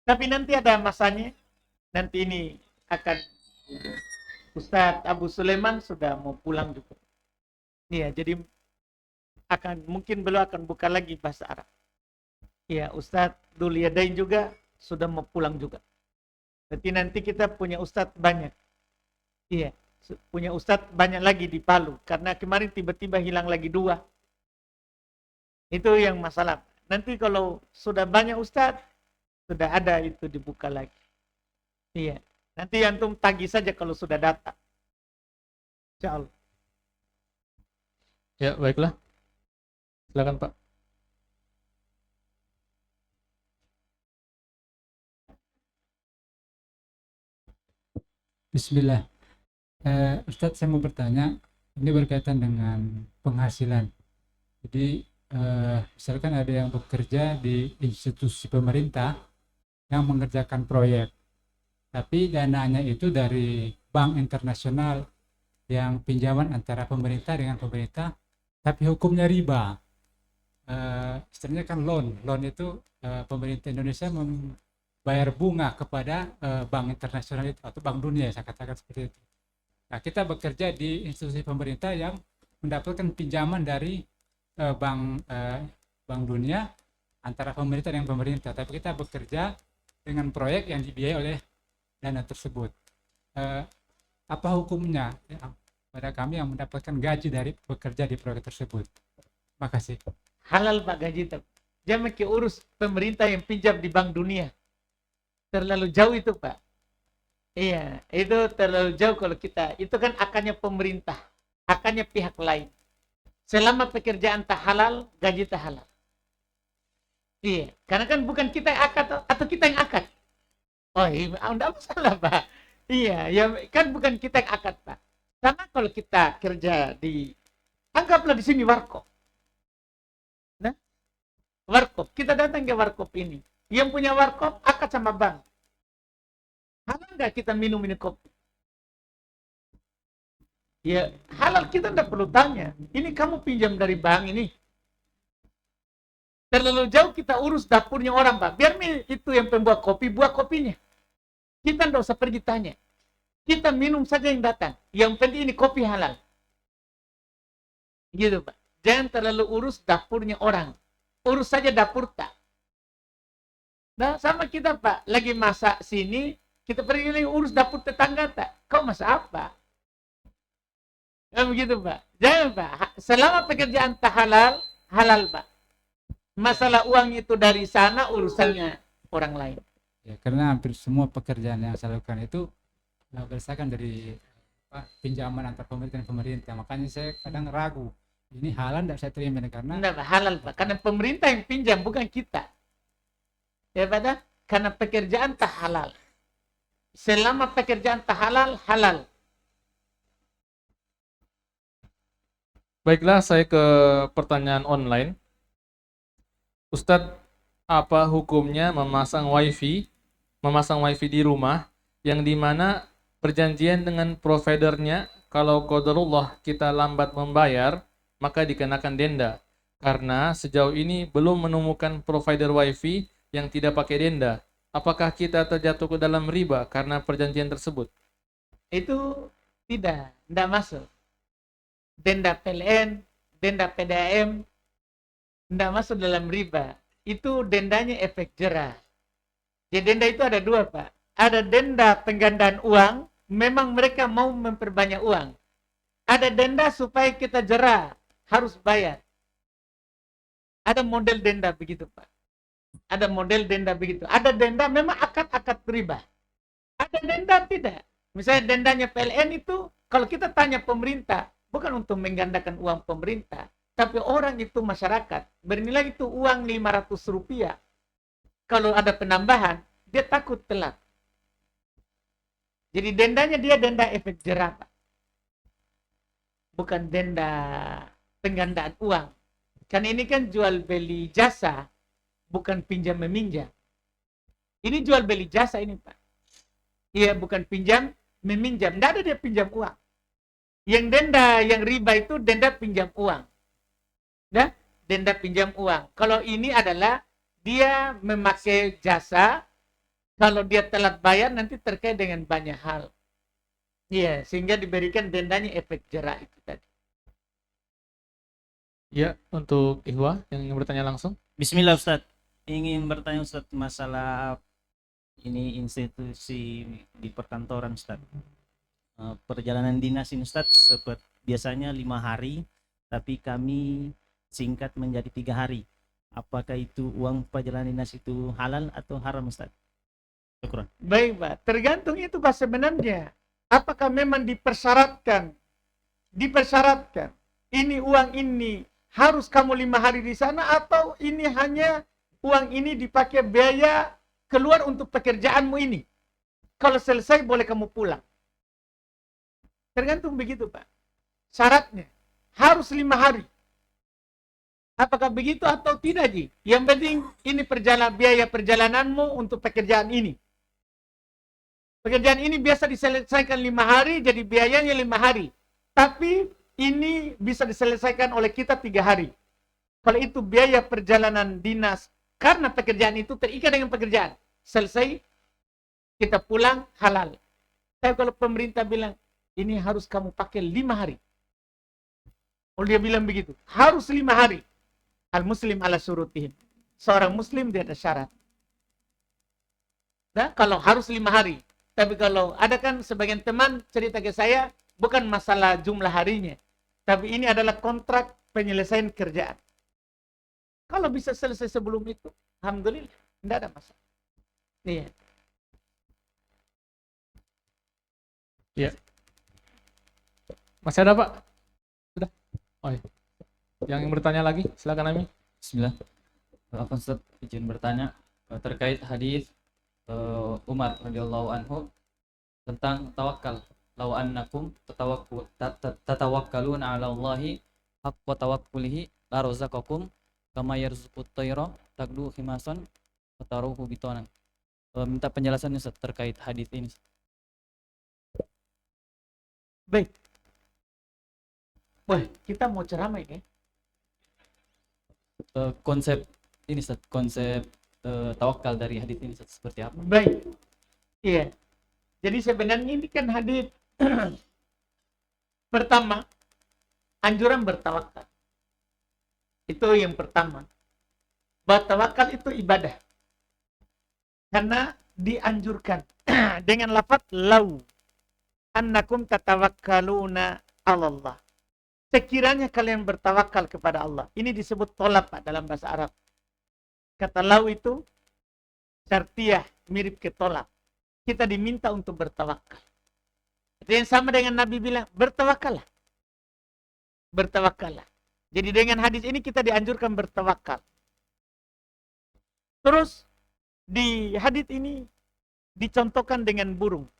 Tapi nanti ada masanya. Nanti ini akan Ustadz Abu Sulaiman sudah mau pulang juga. Iya, jadi mungkin beliau akan buka lagi bahasa Arab. Ya, Ustadz Dulyadain juga sudah mau pulang juga. Berarti nanti kita punya Ustadz banyak. Iya, punya Ustadz banyak lagi di Palu. Karena kemarin tiba-tiba hilang lagi 2. Itu yang masalah. Nanti kalau sudah banyak Ustadz, sudah ada itu dibuka lagi. Iya, nanti antum tagih saja kalau sudah datang. Insya Allah. Ya, baiklah. Silakan Pak. Bismillah. Ustadz, saya mau bertanya, ini berkaitan dengan penghasilan. Jadi misalkan ada yang bekerja di institusi pemerintah yang mengerjakan proyek, tapi dananya itu dari bank internasional yang pinjaman antara pemerintah dengan pemerintah, tapi hukumnya riba. Istilahnya kan loan itu pemerintah Indonesia membayar bunga kepada bank internasional itu atau bank dunia, saya katakan seperti itu. Nah, kita bekerja di institusi pemerintah yang mendapatkan pinjaman dari bank dunia antara pemerintah dengan pemerintah, tapi kita bekerja dengan proyek yang dibiayai oleh dana tersebut. Apa hukumnya pada kami yang mendapatkan gaji dari bekerja di proyek tersebut? Makasih. Halal Pak gaji itu. Jangan ke urus pemerintah yang pinjam di Bank Dunia. Terlalu jauh itu Pak. Iya, itu terlalu jauh kalau kita. Itu kan akannya pemerintah, akannya pihak lain. Selama pekerjaan tak halal, gaji tak halal. Iya, karena kan bukan kita yang akad atau kita yang akad. Oh iya, enggak masalah Pak. Iya, ya kan bukan kita yang akad Pak. Sama kalau kita kerja di, anggaplah di sini warkop. Nah, warkop, kita datang ke warkop ini. Yang punya warkop akad sama bank. Halal nggak kita minum ini kopi? Ya, halal, kita nggak perlu tanya. Ini kamu pinjam dari bank ini. Terlalu jauh kita urus dapurnya orang, Pak. Biar itu yang pembuat kopi, buat kopinya. Kita nggak usah pergi tanya. Kita minum saja yang datang. Yang penting ini kopi halal. Gitu, Pak. Jangan terlalu urus dapurnya orang. Urus saja dapur tak. Nah, sama kita, Pak. Lagi masak sini, kita pergi lagi urus dapur tetangga tak. Kau masak apa? Ya, begitu, Pak. Jangan, Pak. Selama pekerjaan tak halal, halal, Pak. Masalah uang itu dari sana, urusannya orang lain. Ya, karena hampir semua pekerjaan yang saya lakukan itu berdasarkan dari pinjaman antar pemerintah dan pemerintah. Makanya saya kadang ragu, ini halal tidak saya terima karena Enggak, halal Pak. Karena pemerintah yang pinjam, bukan kita. Ya Pak, karena pekerjaan tak halal. Selama pekerjaan tak halal, halal. Baiklah, saya ke pertanyaan online. Ustadz, apa hukumnya memasang wifi di rumah yang dimana perjanjian dengan providernya kalau qadarullah kita lambat membayar maka dikenakan denda, karena sejauh ini belum menemukan provider wifi yang tidak pakai denda. Apakah kita terjatuh ke dalam riba karena perjanjian tersebut? Itu tidak masuk. Denda PLN, denda PDAM, tidak masuk dalam riba. Itu dendanya efek jerah. Jadi denda itu ada dua Pak. Ada denda penggandaan uang, memang mereka mau memperbanyak uang. Ada denda supaya kita jerah, harus bayar. Ada model denda begitu Pak. Ada model denda begitu. Ada denda memang akad-akad riba. Ada denda tidak. Misalnya dendanya PLN itu, kalau kita tanya pemerintah, bukan untuk menggandakan uang pemerintah, tapi orang itu masyarakat bernilai itu uang 500 rupiah. Kalau ada penambahan, dia takut telat. Jadi dendanya dia denda efek jerah, Pak. Bukan denda penggandaan uang. Karena ini kan jual beli jasa, bukan pinjam meminjam. Ini jual beli jasa ini, Pak. Iya, bukan pinjam meminjam. Tidak ada dia pinjam uang. Yang denda, yang riba itu denda pinjam uang. Nah, denda pinjam uang. Kalau ini adalah dia memakai jasa, kalau dia telat bayar nanti terkait dengan banyak hal. Iya, sehingga diberikan dendanya efek jerah itu tadi. Ya, untuk Ihwa yang ingin bertanya langsung. Bismillah Ustadz, ingin bertanya Ustadz masalah ini institusi di perkantoran Ustadz. Perjalanan dinas ini Ustadz biasanya 5 hari, tapi kami singkat menjadi 3 hari. Apakah itu uang perjalanan dinas itu halal atau haram Ustadz? Syukran. Baik Pak, tergantung itu Pak sebenarnya. Apakah memang dipersyaratkan? Ini uang ini harus kamu 5 hari di sana, atau ini hanya uang ini dipakai biaya keluar untuk pekerjaanmu ini. Kalau selesai boleh kamu pulang. Tergantung begitu Pak. syaratnya harus 5 hari. Apakah begitu atau tidak, Ji? Yang penting ini biaya perjalananmu untuk pekerjaan ini. Pekerjaan ini biasa diselesaikan 5 hari, jadi biayanya 5 hari. Tapi ini bisa diselesaikan oleh kita 3 hari. Kalau itu biaya perjalanan dinas, karena pekerjaan itu terikat dengan pekerjaan. Selesai, kita pulang, halal. Tapi kalau pemerintah bilang, ini harus kamu pakai 5 hari. Kalau dia bilang begitu, harus 5 hari. Al-muslim ala syurutihim. Seorang muslim dia ada syarat. Nah, kalau harus 5 hari. Tapi kalau ada kan sebagian teman cerita ke saya, bukan masalah jumlah harinya. Tapi ini adalah kontrak penyelesaian kerjaan. Kalau bisa selesai sebelum itu, alhamdulillah, tidak ada masalah. Iya. Ya. Masih ada, Pak? Sudah? Oh, iya. Yang bertanya lagi, silakan Ami. Bismillah. Afwan Ustaz, izin bertanya terkait hadis Umar radhiyallahu anhu tentang tawakal. Law annakum tatawakkaluna 'ala Allahi haqqa tawakkulihi la razaqakum kama yarzuqut tayra tagdu khimasan wa taruhu bitonan. Minta penjelasannya Ustaz terkait hadis ini. Baik. Wah, kita mau ceramah ini. Konsep ini Ustaz, konsep tawakal dari hadis ini Ustaz, seperti apa? Baik. Iya. Jadi sebenarnya ini kan hadis pertama, anjuran bertawakal. Itu yang pertama. Bertawakal itu ibadah. Karena dianjurkan dengan lafaz lau annakum tatawakkaluna 'ala Allah. Sekiranya kalian bertawakal kepada Allah. Ini disebut tolab, Pak, dalam bahasa Arab. Kata lau itu syartiyah, mirip ke tolab. Kita diminta untuk bertawakal. Itu yang sama dengan Nabi bilang, bertawakallah. Bertawakallah. Jadi dengan hadis ini kita dianjurkan bertawakal. Terus di hadis ini dicontohkan dengan burung.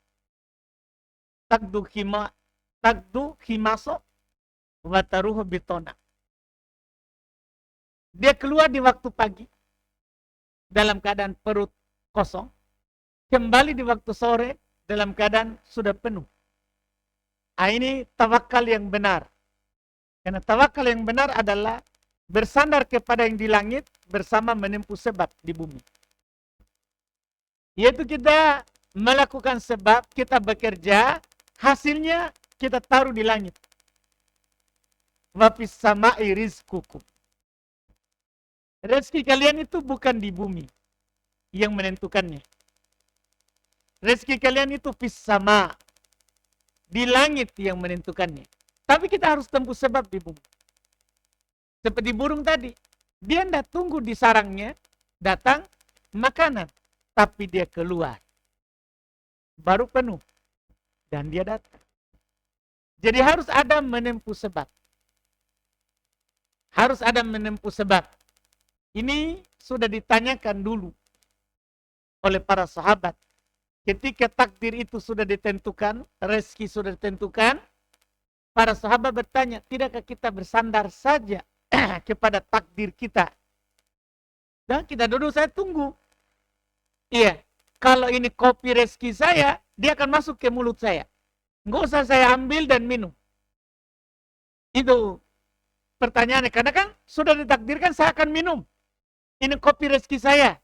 Tagdu khimaso wa taruhu bitona. Dia keluar di waktu pagi dalam keadaan perut kosong, kembali di waktu sore dalam keadaan sudah penuh. Ini tawakal yang benar. Karena tawakal yang benar adalah bersandar kepada yang di langit bersama menempuh sebab di bumi. Yaitu kita melakukan sebab, kita bekerja, hasilnya kita taruh di langit. Wa fis sama'i rizqukum. Rezeki kalian itu bukan di bumi yang menentukannya. Rezeki kalian itu fis sama, di langit yang menentukannya. Tapi kita harus tempuh sebab di bumi. Seperti burung tadi, dia tidak tunggu di sarangnya datang makanan, tapi dia keluar baru penuh dan dia datang. Jadi harus ada menempuh sebab. Harus ada menempuh sebab. Ini sudah ditanyakan dulu oleh para sahabat. Ketika takdir itu sudah ditentukan, rezeki sudah ditentukan, para sahabat bertanya, tidakkah kita bersandar saja kepada takdir kita? Dan kita duduk, saya tunggu. Iya, kalau ini kopi rezeki saya, dia akan masuk ke mulut saya. Nggak usah saya ambil dan minum. Itu pertanyaannya, karena kan sudah ditakdirkan saya akan minum. Ini kopi rezeki saya.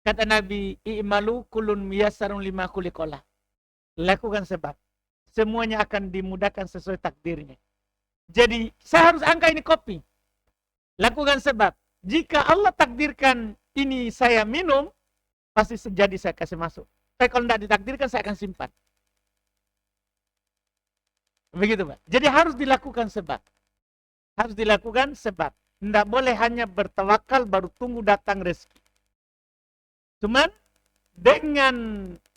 Kata Nabi, i'malu kullun miyassarun lima khuliqalah. Lakukan sebab. Semuanya akan dimudahkan sesuai takdirnya. Jadi, saya harus angkat ini kopi. Lakukan sebab. Jika Allah takdirkan ini saya minum, pasti jadi saya kasih masuk. Tapi kalau tidak ditakdirkan, saya akan simpan. Begitu, Pak. Jadi harus dilakukan sebab. Harus dilakukan sebab. Tidak boleh hanya bertawakal baru tunggu datang rezeki. Cuman dengan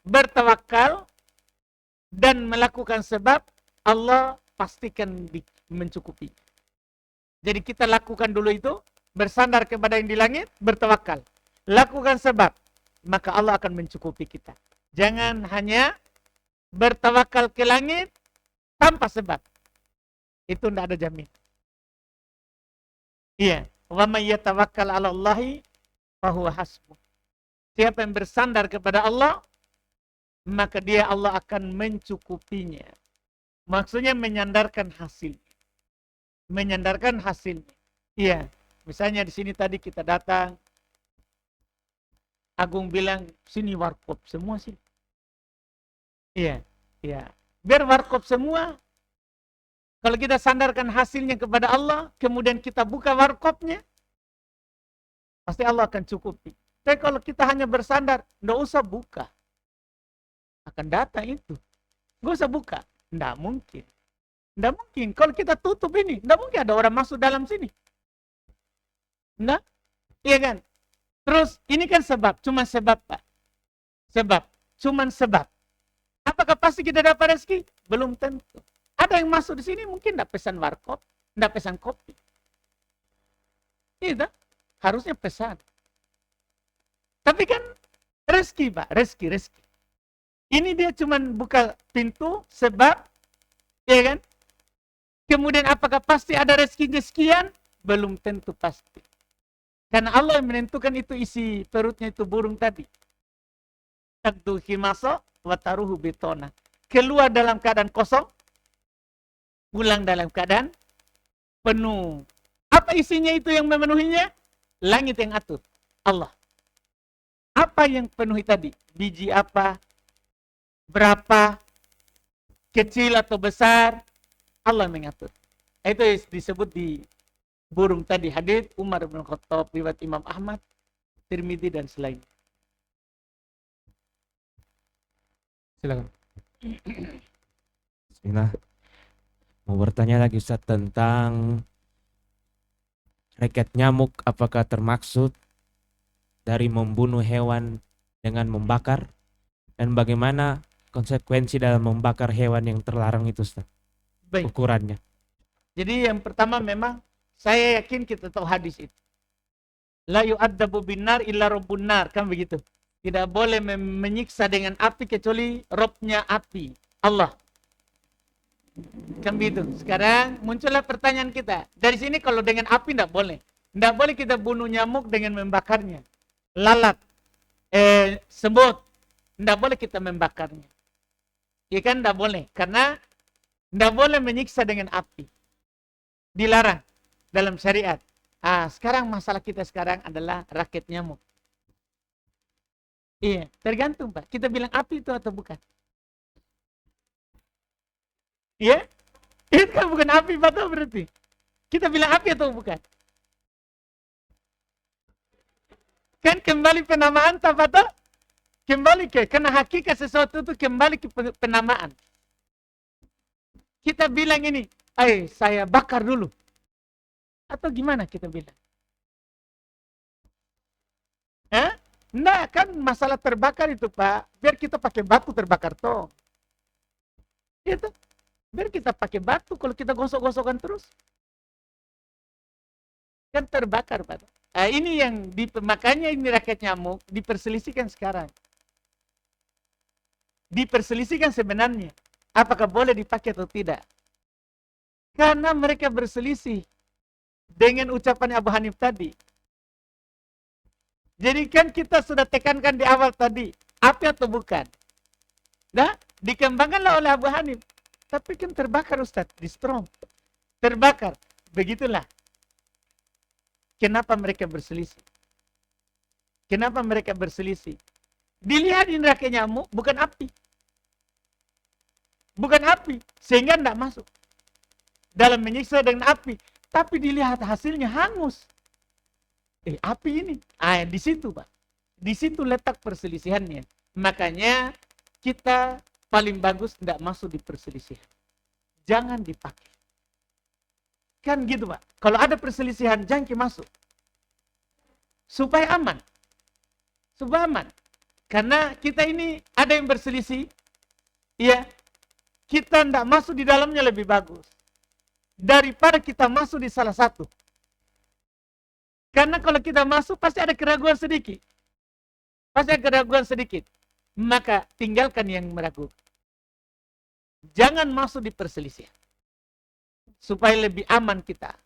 bertawakal dan melakukan sebab, Allah pastikan mencukupi. Jadi kita lakukan dulu itu, bersandar kepada yang di langit, bertawakal. Lakukan sebab, maka Allah akan mencukupi kita. Jangan hanya bertawakal ke langit tanpa sebab. Itu tidak ada jamin. Iya. Wa may yatawakkal 'ala Allahi fahuwa hasbuh. Siapa yang bersandar kepada Allah, maka dia Allah akan mencukupinya. Maksudnya menyandarkan hasil. Menyandarkan hasil. Iya. Misalnya di sini tadi kita datang, Agung bilang, sini warkop semua sih. Iya, iya. Biar warkop semua. Kalau kita sandarkan hasilnya kepada Allah, kemudian kita buka warkopnya, pasti Allah akan cukupi. Tapi kalau kita hanya bersandar, nggak usah buka. Akan datang itu. Nggak usah buka. Nggak mungkin. Nggak mungkin. Kalau kita tutup ini, nggak mungkin ada orang masuk dalam sini. Nggak? Iya kan? Terus, ini kan sebab. Cuma sebab, Pak. Sebab. Cuman sebab. Apakah pasti kita dapat rezeki? Belum tentu. Ada yang masuk di sini mungkin tidak pesan warkop, tidak pesan kopi. Iya, harusnya pesan. Tapi kan rezeki, Pak, rezeki. Ini dia cuma buka pintu sebab, ya kan? Kemudian apakah pasti ada rezekinya sekian? Belum tentu pasti. Karena Allah yang menentukan itu isi perutnya itu burung tadi. Takdu khimaso wa taruhu bitona. Keluar dalam keadaan kosong, pulang dalam keadaan penuh. Apa isinya itu yang memenuhinya? Langit yang atur. Allah. Apa yang penuhi tadi? Biji apa? Berapa? Kecil atau besar? Allah mengatur. Itu disebut di burung tadi. Hadits Umar bin Khattab, riwayat Imam Ahmad, Tirmidzi dan selain. Silakan. Bismillah. Mau bertanya lagi Ustaz tentang raket nyamuk, apakah termaksud dari membunuh hewan dengan membakar, dan bagaimana konsekuensi dalam membakar hewan yang terlarang itu Ustaz? Baik. Ukurannya. Jadi yang pertama memang saya yakin kita tahu hadis itu. La yu'adzabu binnar illa rabbun nar, kan begitu. Tidak boleh menyiksa dengan api kecuali Robnya api, Allah. Kan begitu. Sekarang muncullah pertanyaan kita. Dari sini kalau dengan api tidak boleh. Tidak boleh kita bunuh nyamuk dengan membakarnya. Lalat, semut, tidak boleh kita membakarnya. Ya kan tidak boleh. Karena tidak boleh menyiksa dengan api. Dilarang dalam syariat. Sekarang masalah kita sekarang adalah raket nyamuk. Iya, tergantung Pak. Kita bilang api itu atau bukan? Iya? Itu kan bukan api Pak, berarti. Kita bilang api atau bukan? Kan kembali penamaan tak Pak? Kembali karena hakikat sesuatu itu kembali ke penamaan. Kita bilang ini, saya bakar dulu. Atau gimana kita bilang? Enggak, kan masalah terbakar itu Pak. Biar kita pakai batu terbakar toh. Itu. Biar kita pakai batu, kalau kita gosok-gosokkan terus. Kan terbakar Pak. Ini yang makanya ini raket nyamuk diperselisihkan sekarang. Diperselisihkan sebenarnya. Apakah boleh dipakai atau tidak. Karena mereka berselisih dengan ucapan Abu Hanif tadi. Jadi kan kita sudah tekankan di awal tadi. Api atau bukan. Nah, dikembangkanlah oleh Abu Hanif. Tapi kan terbakar Ustaz, di strong. Terbakar. Begitulah. Kenapa mereka berselisih? Kenapa mereka berselisih? Dilihat ini raket nyamuk, bukan api. Bukan api. Sehingga tidak masuk. Dalam menyiksa dengan api. Tapi dilihat hasilnya hangus. Api ini. Di situ Pak. Di situ letak perselisihannya. Makanya kita paling bagus tidak masuk di perselisihan. Jangan dipakai. Kan gitu Pak. Kalau ada perselisihan, jangan masuk. Supaya aman. Supaya aman. Karena kita ini ada yang berselisih. Ya. Kita tidak masuk di dalamnya lebih bagus. Daripada kita masuk di salah satu. Karena kalau kita masuk, pasti ada keraguan sedikit. Pasti ada keraguan sedikit. Maka tinggalkan yang meragukan. Jangan masuk di perselisihan. supaya lebih aman kita.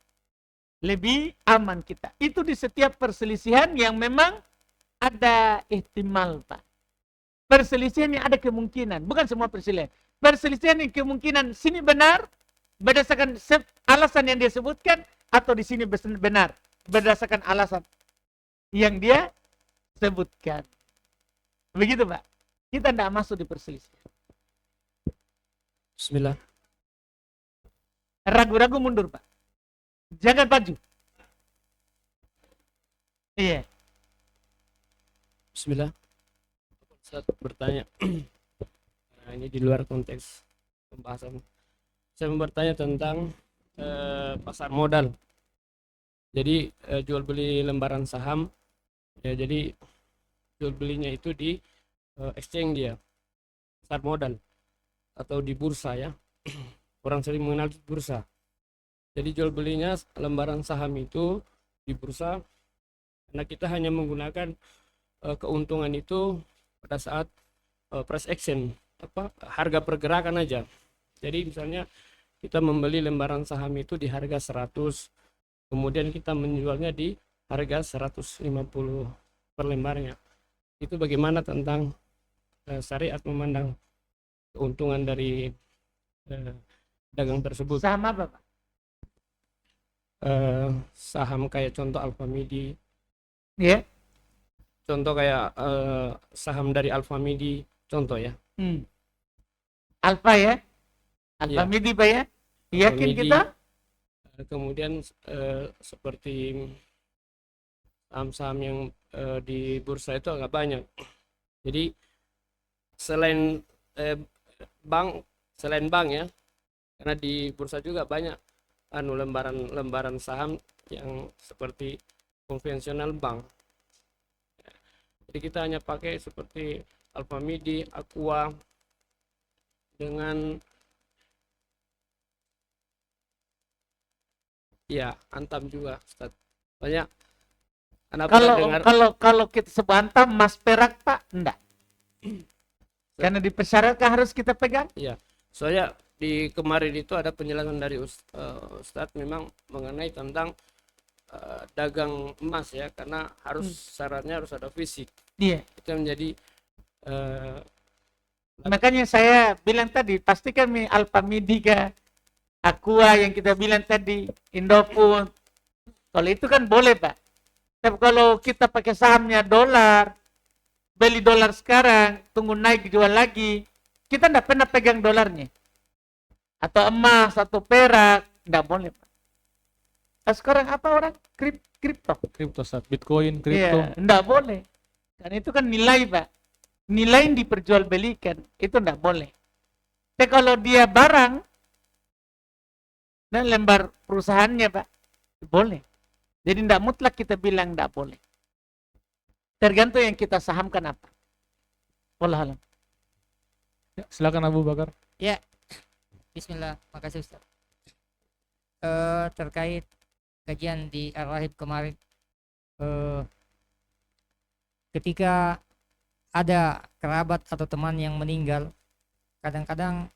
Lebih aman kita. Itu di setiap perselisihan yang memang ada ihtimal, Pak. Perselisihan yang ada kemungkinan, bukan semua perselisihan. Perselisihan yang kemungkinan sini benar berdasarkan alasan yang dia sebutkan, atau di sini benar berdasarkan alasan yang dia sebutkan. Begitu, Pak. Kita tidak masuk di perselisihan. Bismillah. Ragu-ragu mundur, Pak. Jangan maju. Iya. Bismillah. Saya bertanya. Nah, ini di luar konteks pembahasan. Saya mau bertanya tentang pasar modal. Jadi jual beli lembaran saham. Ya, jadi jual belinya itu di exchange dia, pasar modal atau di bursa ya. Orang sering mengenal bursa. Jadi jual belinya lembaran saham itu di bursa, karena kita hanya menggunakan keuntungan itu pada saat price action, harga pergerakan aja. Jadi misalnya kita membeli lembaran saham itu di harga 100, kemudian kita menjualnya di harga 150 per lembarnya. Itu bagaimana tentang syariat memandang keuntungan dari dagang tersebut? Saham apa, Pak? Saham kayak contoh Alfamidi. Iya. Contoh kayak saham dari Alfamidi, contoh ya. Alfa ya? Alfamidi, Pak ya? Yakin Alfamidi. kita? Kemudian seperti saham-saham yang di bursa itu agak banyak. Jadi selain bank ya, karena di bursa juga banyak lembaran saham yang seperti konvensional bank. Jadi kita hanya pakai seperti Alfamidi, Aqua dengan ya Antam juga, Ustaz. Banyak. Kalau kita sebantam Mas Perak, Pak, enggak. Karena dipersyaratkan harus kita pegang. Iya. Soalnya di kemarin itu ada penjelasan dari Ustadz memang mengenai tentang dagang emas ya, karena harus syaratnya harus ada fisik. Iya. Itu menjadi makanya saya bilang tadi, pastikan Alfamidi kah, Aqua yang kita bilang tadi, Indofood. Kalau itu kan boleh, Pak. Tapi kalau kita pakai sahamnya dolar, beli dolar sekarang, tunggu naik jual lagi, kita tidak pernah pegang dolarnya. Atau emas, atau perak, tidak boleh, Pak. Nah, sekarang apa orang? Kripto. Kripto, Ustaz. Bitcoin, kripto. Iya, tidak boleh. Karena itu kan nilai, Pak. Nilai yang diperjualbelikan, itu tidak boleh. Tapi kalau dia barang, dan lembar perusahaannya, Pak, boleh. Jadi tidak mutlak kita bilang tidak boleh. Tergantung yang kita sahamkan apa. Wallahualam. Ya, silakan Abu Bakar. Ya, Bismillah, makasih Ustaz. Terkait kajian di Ar-Rahib kemarin, ketika ada kerabat atau teman yang meninggal, kadang-kadang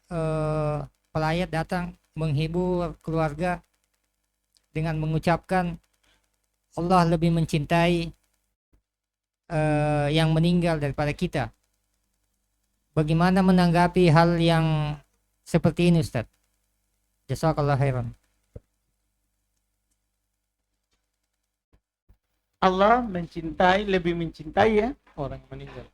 pelayat datang menghibur keluarga dengan mengucapkan Allah lebih mencintai yang meninggal daripada kita. Bagaimana menanggapi hal yang seperti ini, Ustaz? Jazakallah khairan. Allah mencintai, lebih mencintai ya orang yang meninggal.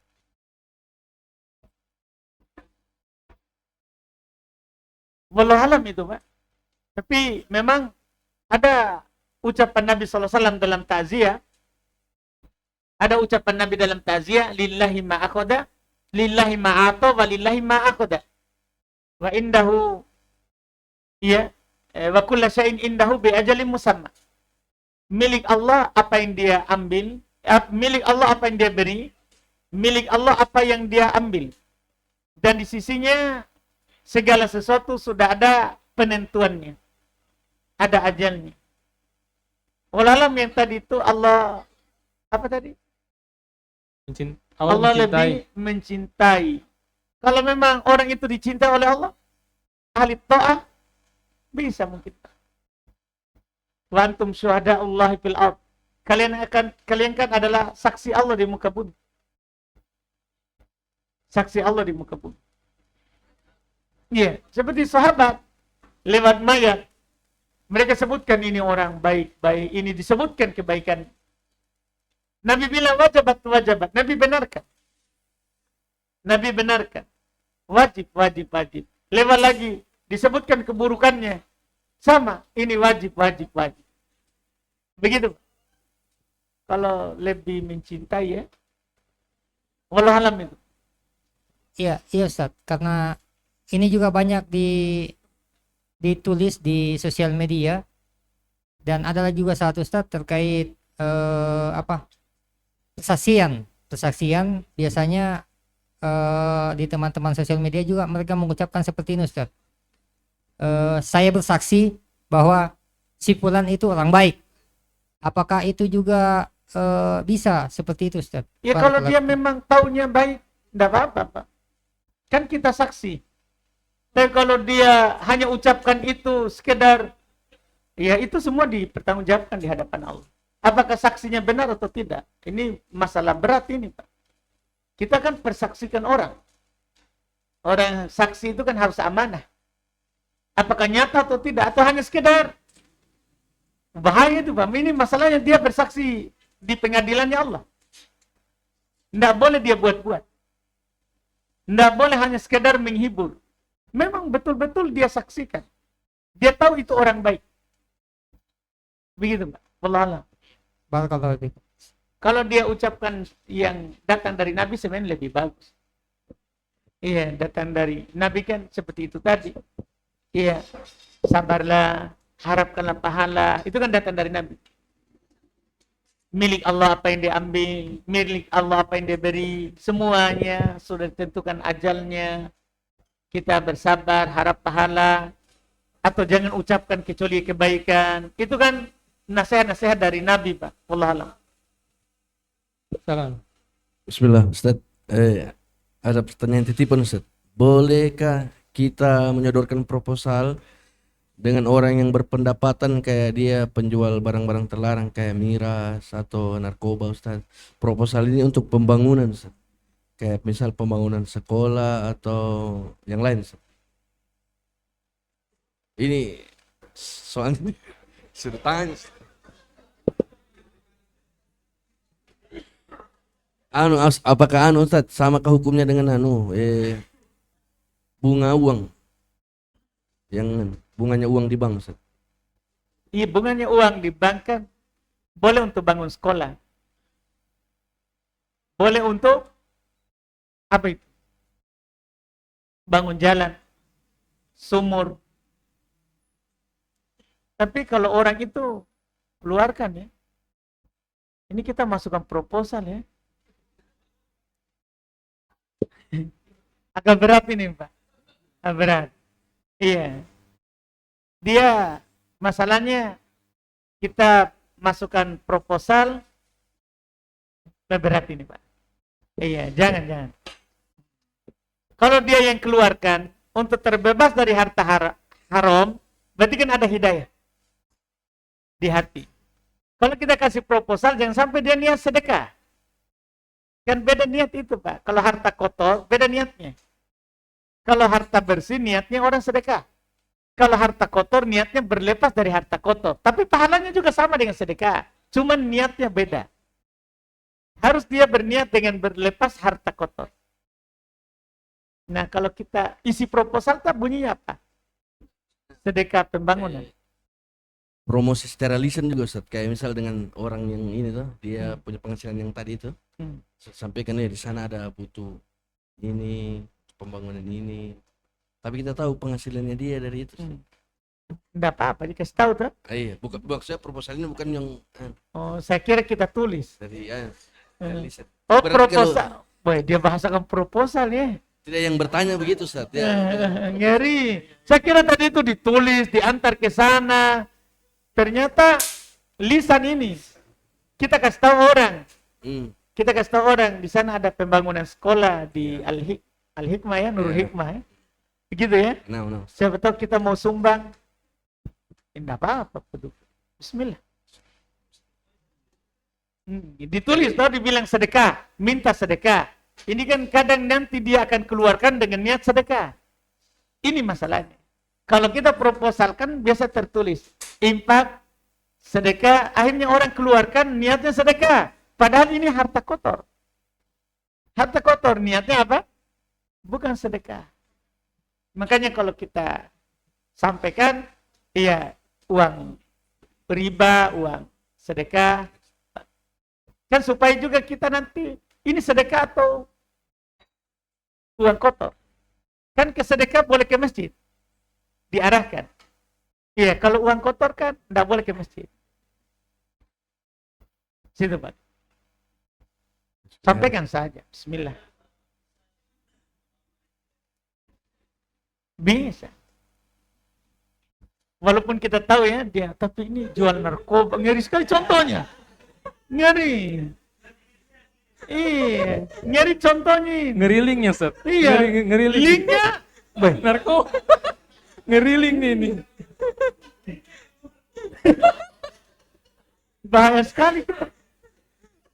Wallahualam itu, Pak. Tapi memang ada ucapan Nabi SAW dalam ta'ziyah. Ada ucapan Nabi dalam ta'ziyah, lillahi ma'akoda, lillahi ma'ato, wa lillahi ma'akoda. Wa indahu, ya, wa kulla syai'in indahu bi ajalin musamma. Milik Allah apa yang dia ambil, milik Allah apa yang dia beri, milik Allah apa yang dia ambil. Dan di sisinya segala sesuatu sudah ada penentuannya. Ada ajalnya. Wallahualam yang tadi itu Allah, apa tadi? Allah lebih mencintai. Kalau memang orang itu dicintai oleh Allah, ahli ta'ah, bisa mungkin. Wa antum syuhada'ullahi fil ard. Kalian kan adalah saksi Allah di muka bumi. Saksi Allah di muka bumi. Iya, seperti sahabat lewat mayat. Mereka sebutkan ini orang baik-baik, ini disebutkan kebaikan. Nabi bilang wajibat. Nabi benarkan. Wajib. Lewat lagi disebutkan keburukannya. Sama, ini wajib. Begitu. Kalau lebih mencintai ya. Wallahu alam itu. Iya Ustaz, karena ini juga banyak ditulis di sosial media, dan adalah juga satu Ustaz terkait persaksian biasanya di teman-teman sosial media juga mereka mengucapkan seperti ini Ustaz. Saya bersaksi bahwa si fulan itu orang baik. Apakah itu juga bisa seperti itu Ustaz? Ya kalau dia memang taunya baik, enggak apa-apa, Pak. Kan kita saksi. Tapi kalau dia hanya ucapkan itu sekedar, ya itu semua dipertanggungjawabkan di hadapan Allah. Apakah saksinya benar atau tidak? Ini masalah berat ini, Pak. Kita kan persaksikan orang. Orang saksi itu kan harus amanah. Apakah nyata atau tidak? Atau hanya sekedar? Bahaya itu, Pak. Ini masalahnya dia bersaksi di pengadilannya Allah. Tidak boleh dia buat-buat. Tidak boleh hanya sekedar menghibur. Memang betul-betul dia saksikan. Dia tahu itu orang baik. Begitu, Pak. Wallah. Barakallahu fiik. Kalau dia ucapkan yang datang dari Nabi sebenarnya lebih bagus. Iya, datang dari Nabi kan seperti itu tadi. Iya, sabarlah, harapkanlah pahala. Itu kan datang dari Nabi. Milik Allah apa yang dia ambil, milik Allah apa yang dia beri, semuanya sudah ditentukan ajalnya. Kita bersabar, harap pahala, atau jangan ucapkan kecuali kebaikan. Itu kan nasihat-nasihat dari Nabi, Pak. Wallahualam. Salam. Bismillah, Ustaz. Ada pertanyaan titipan, Ustaz. Bolehkah kita menyodorkan proposal dengan orang yang berpendapatan kayak dia penjual barang-barang terlarang kayak miras atau narkoba, Ustaz? Proposal ini untuk pembangunan, Ustaz. Kayak misal pembangunan sekolah atau yang lain, Ustaz. Ini soalnya sudah tanya. Apakah Ustaz samakah hukumnya dengan bunga uang? Yang bunganya uang di bank, Ustaz. Iya, bunganya uang di bank kan boleh untuk bangun sekolah. Boleh untuk apa itu? Bangun jalan, sumur. Tapi kalau orang itu keluarkan ya. Ini kita masukkan proposal ya. Agak berat ini, Pak. Berat. Iya. Dia masalahnya kita masukkan proposal berat ini, Pak. Iya, jangan. Kalau dia yang keluarkan untuk terbebas dari harta haram, berarti kan ada hidayah di hati. Kalau kita kasih proposal, jangan sampai dia niat sedekah. Kan beda niat itu, Pak. Kalau harta kotor, beda niatnya. Kalau harta bersih, niatnya orang sedekah. Kalau harta kotor, niatnya berlepas dari harta kotor. Tapi pahalanya juga sama dengan sedekah. Cuman niatnya beda. Harus dia berniat dengan berlepas harta kotor. Nah, kalau kita isi proposal, tak bunyinya apa? Sedekah pembangunan. Promosi secara lisan juga, Ustaz. Kayak misal dengan orang yang ini tuh, dia punya penghasilan yang tadi itu. Sampaikan ya di sana ada butuh ini, pembangunan ini. Tapi kita tahu penghasilannya dia dari itu. Enggak apa-apa, dikasih tahu tuh. Iya, maksudnya proposal ini bukan yang Oh, saya kira kita tulis. dari lisan. Oh, Berarti proposal. Wah, dia bahasakan proposal ya. Tidak yang bertanya begitu, Ustaz. Ya. Ngeri. Saya kira tadi itu ditulis, diantar ke sana. Ternyata lisan ini kita kasih tahu orang. Kita kasih tahu orang di sana ada pembangunan sekolah di Al-Hikmah ya, Nurul Hikmah ya. Begitu ya. No. Siapa tahu kita mau sumbang. Enggak apa-apa. Bismillah. Ditulis tau dibilang sedekah, minta sedekah. Ini kan kadang nanti dia akan keluarkan dengan niat sedekah. Ini masalahnya. Kalau kita proposalkan biasa tertulis infak, sedekah, akhirnya orang keluarkan niatnya sedekah. Padahal ini harta kotor. Harta kotor niatnya apa? Bukan sedekah. Makanya kalau kita sampaikan, iya uang riba, uang sedekah, kan supaya juga kita nanti ini sedekah atau uang kotor. Kan ke sedekah boleh ke masjid, diarahkan. Iya, kalau uang kotor kan tidak boleh ke masjid. Situ Pak. Sampaikan saja. Bismillah. Bisa. Walaupun kita tahu ya dia, tapi ini jual narkoba, ngeri sekali contohnya. Ngeri. Iya, ngeri contohnya. Ngeri linknya, Ustaz. Iya, ngeri link. linknya. Narkoba. Ngeri link nih ini. Bahaya sekali.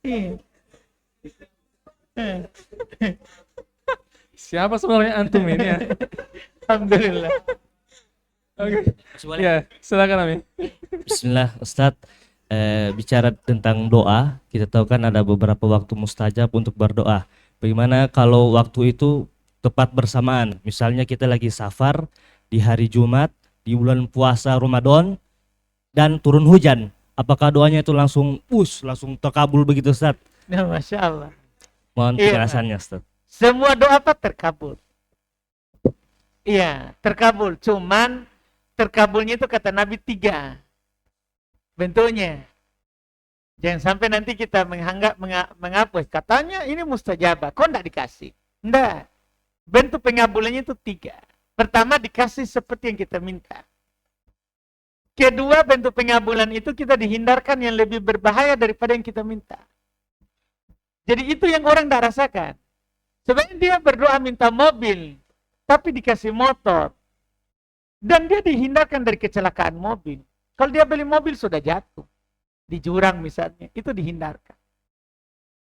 Iya. Siapa sebenarnya antum ini ya? Alhamdulillah. Oke. Ya, silakan Ami. Bismillah, Ustadz. Bicara tentang doa, kita tahu kan ada beberapa waktu mustajab untuk berdoa. Bagaimana kalau waktu itu tepat bersamaan? Misalnya kita lagi safar di hari Jumat, di bulan puasa Ramadan, dan turun hujan. Apakah doanya itu langsung terkabul begitu, Ustadz? Ya, Masya Allah. Mohon penjelasannya, Ustadz. Semua doa apa terkabul? Iya, terkabul. Cuman terkabulnya itu kata Nabi 3 bentuknya. Jangan sampai nanti kita menghapus. Katanya ini mustajabah. Kok enggak dikasih? Enggak. Bentuk pengabulannya itu 3. Pertama, dikasih seperti yang kita minta. Kedua, bentuk pengabulan itu kita dihindarkan yang lebih berbahaya daripada yang kita minta. Jadi itu yang orang tidak rasakan. Sebenarnya dia berdoa minta mobil, tapi dikasih motor. Dan dia dihindarkan dari kecelakaan mobil. Kalau dia beli mobil sudah jatuh. Di jurang misalnya, itu dihindarkan.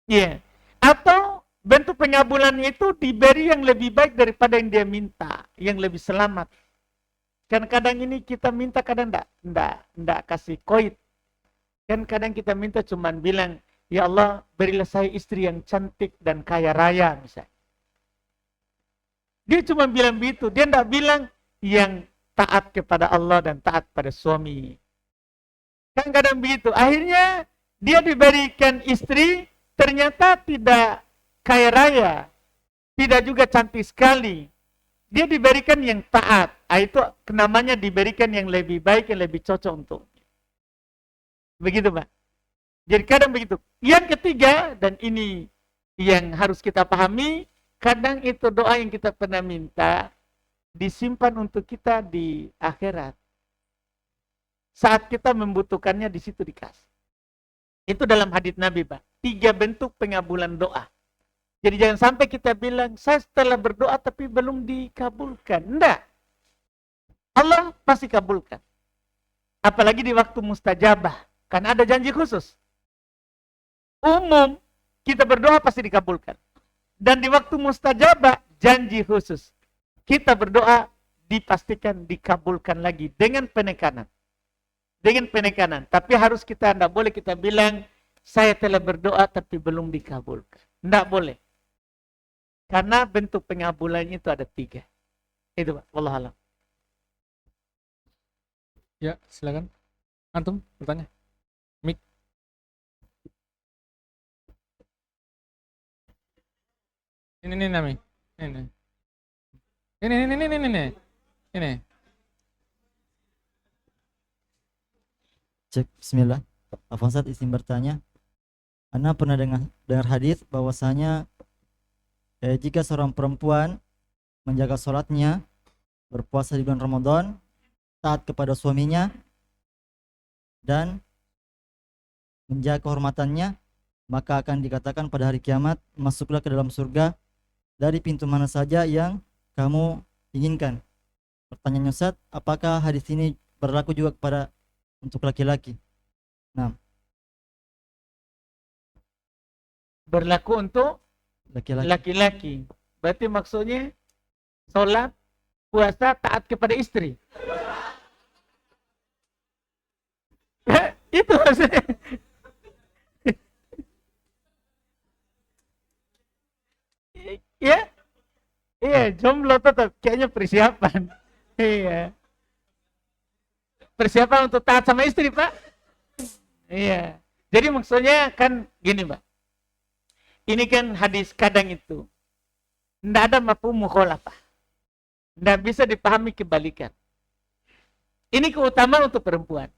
Iya. Yeah. Atau bentuk pengabulannya itu diberi yang lebih baik daripada yang dia minta. Yang lebih selamat. Kan kadang ini kita minta, kadang enggak kasih koid. Kan kadang kita minta cuman bilang, ya Allah, berilah saya istri yang cantik dan kaya raya misalnya. Dia cuma bilang begitu. Dia enggak bilang yang taat kepada Allah dan taat pada suami. Kan kadang begitu. Akhirnya dia diberikan istri ternyata tidak kaya raya. Tidak juga cantik sekali. Dia diberikan yang taat. Itu namanya diberikan yang lebih baik, yang lebih cocok untuknya. Begitu Pak. Jadi kadang begitu. Yang ketiga, dan ini yang harus kita pahami, kadang itu doa yang kita pernah minta, disimpan untuk kita di akhirat. Saat kita membutuhkannya di situ dikasih. Itu dalam hadits Nabi, Pak. 3 bentuk pengabulan doa. Jadi jangan sampai kita bilang, saya setelah berdoa tapi belum dikabulkan. Enggak. Allah pasti kabulkan. Apalagi di waktu mustajabah. Kan ada janji khusus. Umum, kita berdoa pasti dikabulkan. Dan di waktu mustajabah, janji khusus. Kita berdoa dipastikan dikabulkan lagi dengan penekanan. Dengan penekanan. Tapi harus kita, tidak boleh kita bilang, saya telah berdoa tapi belum dikabulkan. Tidak boleh. Karena bentuk pengabulannya itu ada 3. Itu Pak. Wallahualam. Ya, silakan. Antum bertanya. Mik. Ini Nami. Ini. Cek, bismillah. Afwan, izin bertanya. Ana pernah dengar hadis bahwasanya jika seorang perempuan menjaga sholatnya, berpuasa di bulan Ramadan, taat kepada suaminya, dan menjaga kehormatannya, maka akan dikatakan pada hari kiamat, masuklah ke dalam surga dari pintu mana saja yang kamu inginkan. Pertanyaannya Ustaz, apakah hadis ini berlaku juga kepada untuk laki-laki. Nah, Berlaku untuk laki-laki. laki-laki. Berarti maksudnya sholat, puasa, taat kepada istri. Itu maksudnya. Ya, iya, jomblo tetap kayaknya persiapan. Iya, persiapan untuk taat sama istri, Pak. Iya, jadi maksudnya kan gini, Pak. Ini kan hadis kadang itu tidak ada mafhum mukhalafah, tidak bisa dipahami kebalikan. Ini keutamaan untuk perempuan.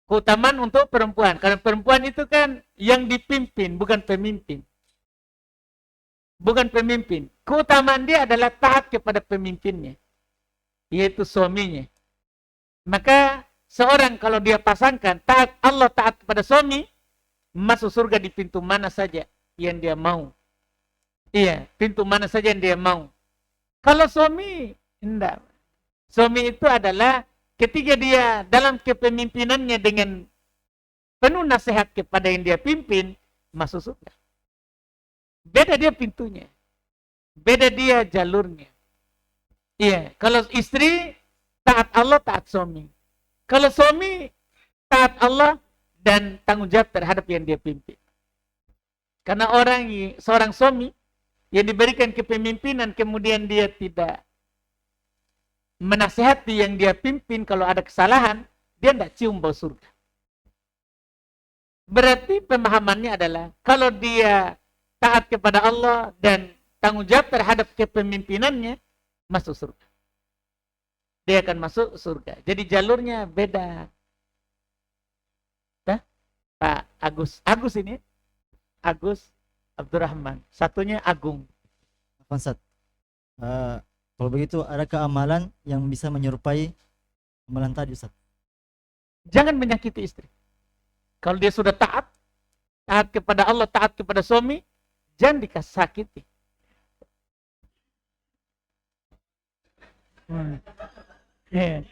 Keutamaan untuk perempuan, karena perempuan itu kan yang dipimpin, bukan pemimpin. Bukan pemimpin. Keutamaan dia adalah taat kepada pemimpinnya, yaitu suaminya. Maka seorang kalau dia pasangkan taat Allah, taat kepada suami, masuk surga di pintu mana saja yang dia mau. Iya, pintu mana saja yang dia mau. Kalau suami, enggak. Suami itu adalah ketika dia dalam kepemimpinannya dengan penuh nasihat kepada yang dia pimpin, masuk surga. Beda dia pintunya. Beda dia jalurnya. Iya, kalau istri taat Allah, taat suami. Kalau suami taat Allah dan tanggung jawab terhadap yang dia pimpin. Karena seorang suami yang diberikan kepemimpinan kemudian dia tidak menasihati yang dia pimpin, kalau ada kesalahan, dia tidak cium bau surga. Berarti pemahamannya adalah kalau dia taat kepada Allah dan tanggung jawab terhadap kepemimpinannya, masuk surga. Dia akan masuk surga. Jadi jalurnya beda. Nah, Pak Agus ini, Agus Abdurrahman. Satunya Agung. Ustaz, kalau begitu adakah amalan yang bisa menyerupai amalan tadi, Ustaz? Jangan menyakiti istri. Kalau dia sudah taat kepada Allah, taat kepada suami, jangan dikasakiti. Yeah.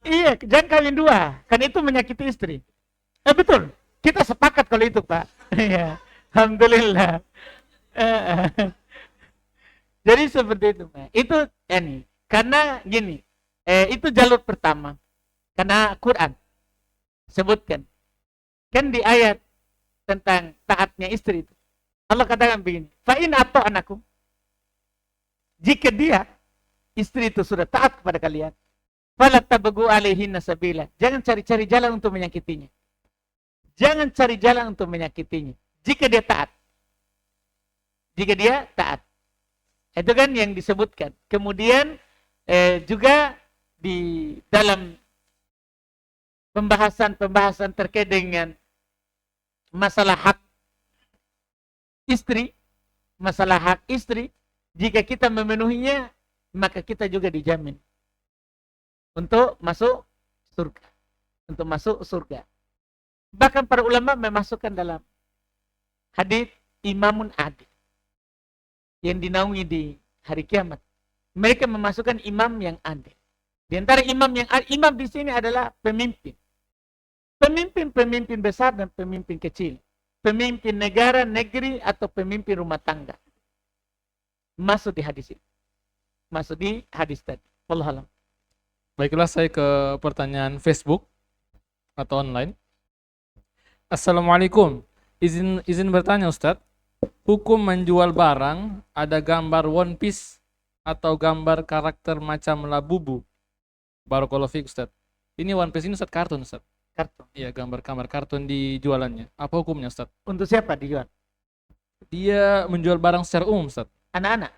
Iya, jangan kawin dua. Kan itu menyakiti istri. Betul. Kita sepakat kalau itu, Pak. Iya. Alhamdulillah. Jadi seperti itu, Pak. Itu ini. Karena gini, itu jalur pertama. Karena Quran sebutkan. Kan di ayat tentang taatnya istri itu. Allah katakan begini, fa'in atau anakku. Jika dia, istri itu sudah taat kepada kalian, fala tabghu alaihinna sabila. Jangan cari-cari jalan untuk menyakitinya. Jangan cari jalan untuk menyakitinya. Jika dia taat. Jika dia taat. Itu kan yang disebutkan. Kemudian juga di dalam pembahasan terkait dengan masalah hak istri, jika kita memenuhinya, maka kita juga dijamin untuk masuk surga. Untuk masuk surga. Bahkan para ulama memasukkan dalam hadis imamun adil yang dinaungi di hari kiamat. Mereka memasukkan imam yang adil. Di antara imam di sini adalah pemimpin. Pemimpin besar dan pemimpin kecil. Pemimpin negara, negeri, atau pemimpin rumah tangga. Masuk di hadis ini. Masuk di hadis tadi. Wallahualam. Baiklah, saya ke pertanyaan Facebook atau online. Assalamualaikum. Izin bertanya, Ustadz. Hukum menjual barang ada gambar One Piece atau gambar karakter macam Labubu? Barakallahu fiik, Ustadz. Ini One Piece ini, Ustadz, kartun, Ustadz. Kartun. Iya, gambar kartun di jualannya. Apa hukumnya, Ustadz? Untuk siapa dijual? Dia menjual barang secara umum, Ustadz. Anak-anak.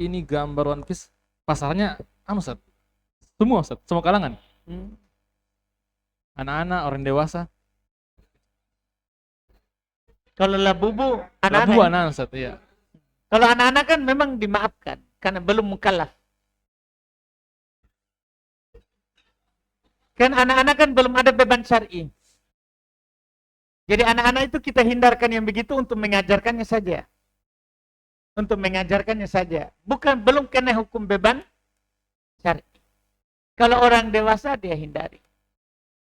Ini gambar One Piece. Pasarnya, Ustadz. Semua, Ustadz. Semua kalangan. Anak-anak, orang dewasa. Kalau Labubu, anak-anak. Labubu anak, Ustadz, iya. Kalau anak-anak kan memang dimaafkan. Karena belum mukallaf. Kan anak-anak kan belum ada beban syar'i. Jadi anak-anak itu kita hindarkan yang begitu untuk mengajarkannya saja. Untuk mengajarkannya saja. Belum kena hukum beban syar'i. Kalau orang dewasa dia hindari.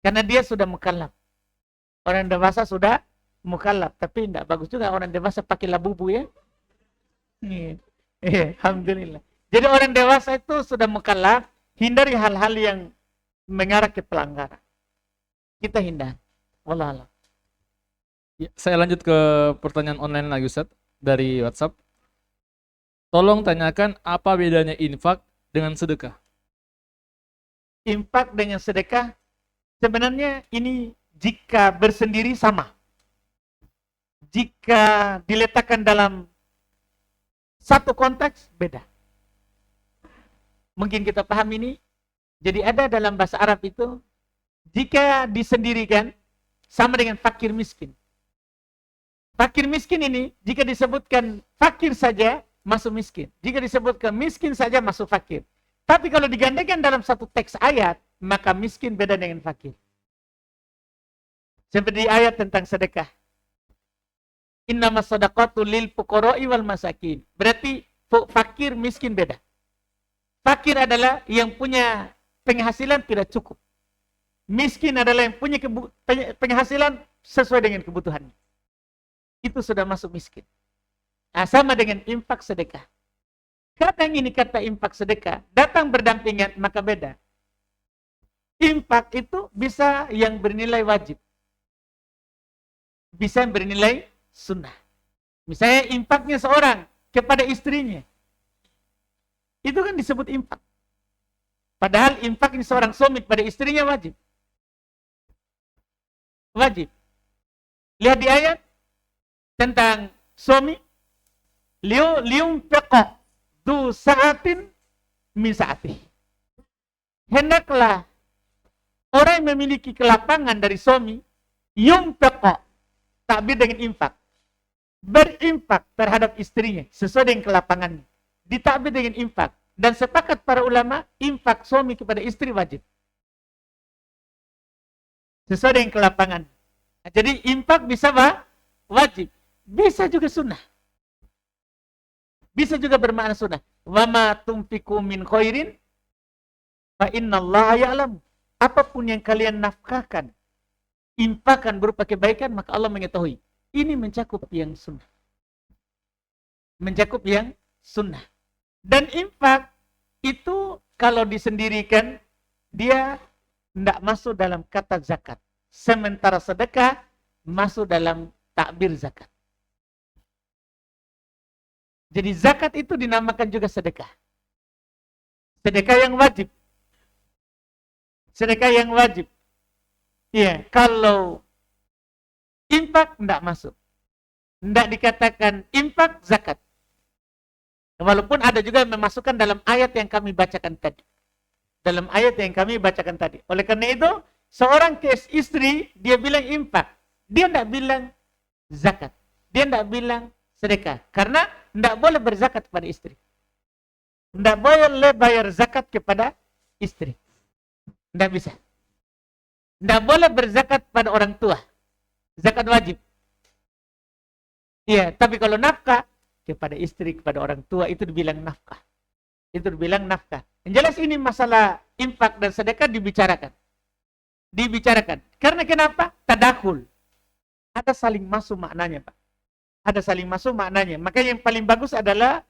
Karena dia sudah mukallaf. Orang dewasa sudah mukallaf, tapi tidak bagus juga orang dewasa pakai labubu ya. Alhamdulillah. Jadi orang dewasa itu sudah mukallaf, hindari hal-hal yang mengarah ke pelanggaran. Kita hindari. Wallahualam. Ya, saya lanjut ke pertanyaan online lagi Ustaz dari WhatsApp. Tolong tanyakan apa bedanya infak dengan sedekah. Infak dengan sedekah sebenarnya ini jika bersendiri sama. Jika diletakkan dalam satu konteks beda. Mungkin kita paham ini. Jadi ada dalam bahasa Arab itu jika disendirikan sama dengan fakir miskin. Fakir miskin ini jika disebutkan fakir saja masuk miskin. Jika disebutkan miskin saja masuk fakir. Tapi kalau digandengkan dalam satu teks ayat, maka miskin beda dengan fakir. Seperti ayat tentang sedekah. Innamas shadaqatu lil fuqara'i wal masakin. Berarti fakir miskin beda. Fakir adalah yang punya penghasilan tidak cukup. Miskin adalah yang punya penghasilan sesuai dengan kebutuhannya. Itu sudah masuk miskin. Nah, sama dengan infak sedekah. Kadang ini kata infak sedekah datang berdampingan maka beda. Infak itu bisa yang bernilai wajib. Bisa yang bernilai sunnah. Misalnya infaknya seorang kepada istrinya. Itu kan disebut infak. Padahal infaknya seorang suami pada istrinya wajib. Wajib. Lihat di ayat tentang suami. Liunfiq du sa'atin min sa'atih. Hendaklah orang yang memiliki kelapangan dari suami yunfiq, takbir dengan infak. Berinfak terhadap istrinya sesuai dengan kelapangannya. Ditakbir dengan infak. Dan sepakat para ulama, infak suami kepada istri wajib. Sesuai dengan kelapangan. Nah, jadi infak bisa wajib. Bisa juga sunnah. Bisa juga bermakna sunnah. Wa ma tunfiqu min khairin fa innallaha ya'lam. Apapun yang kalian nafkahkan, infakkan berupa kebaikan, maka Allah mengetahui. Ini mencakup yang sunnah. Mencakup yang sunnah. Dan infak itu kalau disendirikan, dia tidak masuk dalam kata zakat. Sementara sedekah masuk dalam takbir zakat. Jadi zakat itu dinamakan juga sedekah. Sedekah yang wajib. Sedekah yang wajib. Iya, kalau infak tidak masuk. Tidak dikatakan infak zakat. Walaupun ada juga yang memasukkan dalam ayat yang kami bacakan tadi. Dalam ayat yang kami bacakan tadi. Oleh karena itu, seorang istri, dia bilang infak. Dia tidak bilang zakat. Dia tidak bilang sedekah. Karena tidak boleh berzakat kepada istri. Tidak boleh bayar zakat kepada istri. Tidak bisa. Tidak boleh berzakat pada orang tua. Zakat wajib. Iya, tapi kalau nafkah kepada istri, kepada orang tua itu dibilang nafkah. Itu dibilang nafkah. Yang jelas ini masalah infak dan sedekah dibicarakan. Dibicarakan. Karena kenapa? Tadakhul. Ada saling masuk maknanya, Pak. Ada saling masuk maknanya. Maka yang paling bagus adalah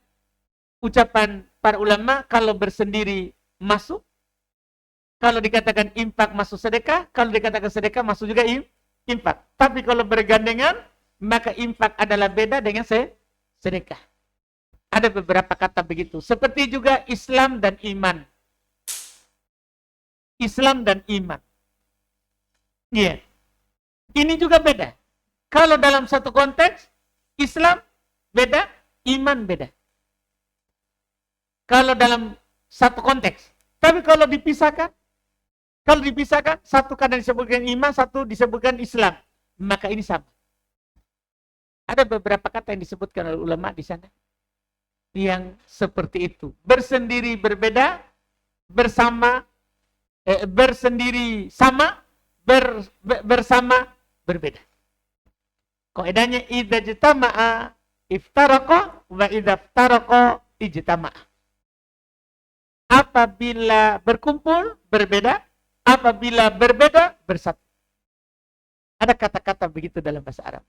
ucapan para ulama kalau bersendiri masuk. Kalau dikatakan infak masuk sedekah, kalau dikatakan sedekah masuk juga infak. Tapi kalau bergandengan, maka infak adalah beda dengan sedekah. Ada beberapa kata begitu. Seperti juga Islam dan iman. Islam dan iman. Iya. Ini juga beda. Kalau dalam satu konteks, Islam beda, iman beda. Kalau dalam satu konteks. Tapi kalau dipisahkan, satu kadang disebutkan iman, satu disebutkan Islam. Maka ini sama. Ada beberapa kata yang disebutkan oleh ulama di sana yang seperti itu. Bersendiri berbeda, bersendiri sama, bersama berbeda. Kaidahnya idza jtama'a iftaraqa wa idza iftaraqa ijtama'a. Apabila berkumpul, berbeda. Apabila berbeda, bersatu. Ada kata-kata begitu dalam bahasa Arab.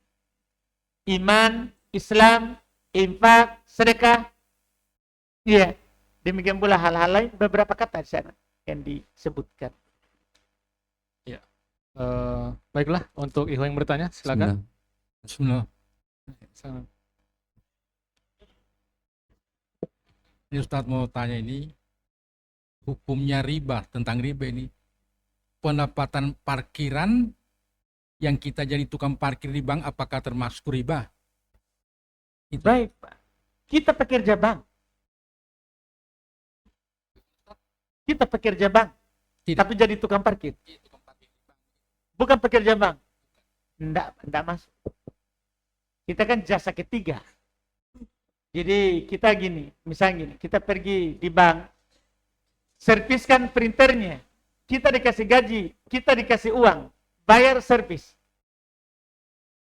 Iman, Islam, infak, sedekah. Iya. Demikian pula hal-hal lain, beberapa kata di sana yang disebutkan. Ya. Baiklah, untuk ikhwan yang bertanya, silakan. Bismillah. Ini Ustadz mau tanya ini, hukumnya riba, tentang riba ini. Pendapatan parkiran yang kita jadi tukang parkir di bank, apakah termasuk riba? Itu. Baik, Pak. Kita pekerja bank. Kita pekerja bank. Tapi jadi tukang parkir. Bukan pekerja bank. Enggak masuk. Kita kan jasa ketiga. Jadi kita gini, misalnya gini, kita pergi di bank, serviskan printernya, kita dikasih gaji, kita dikasih uang, bayar servis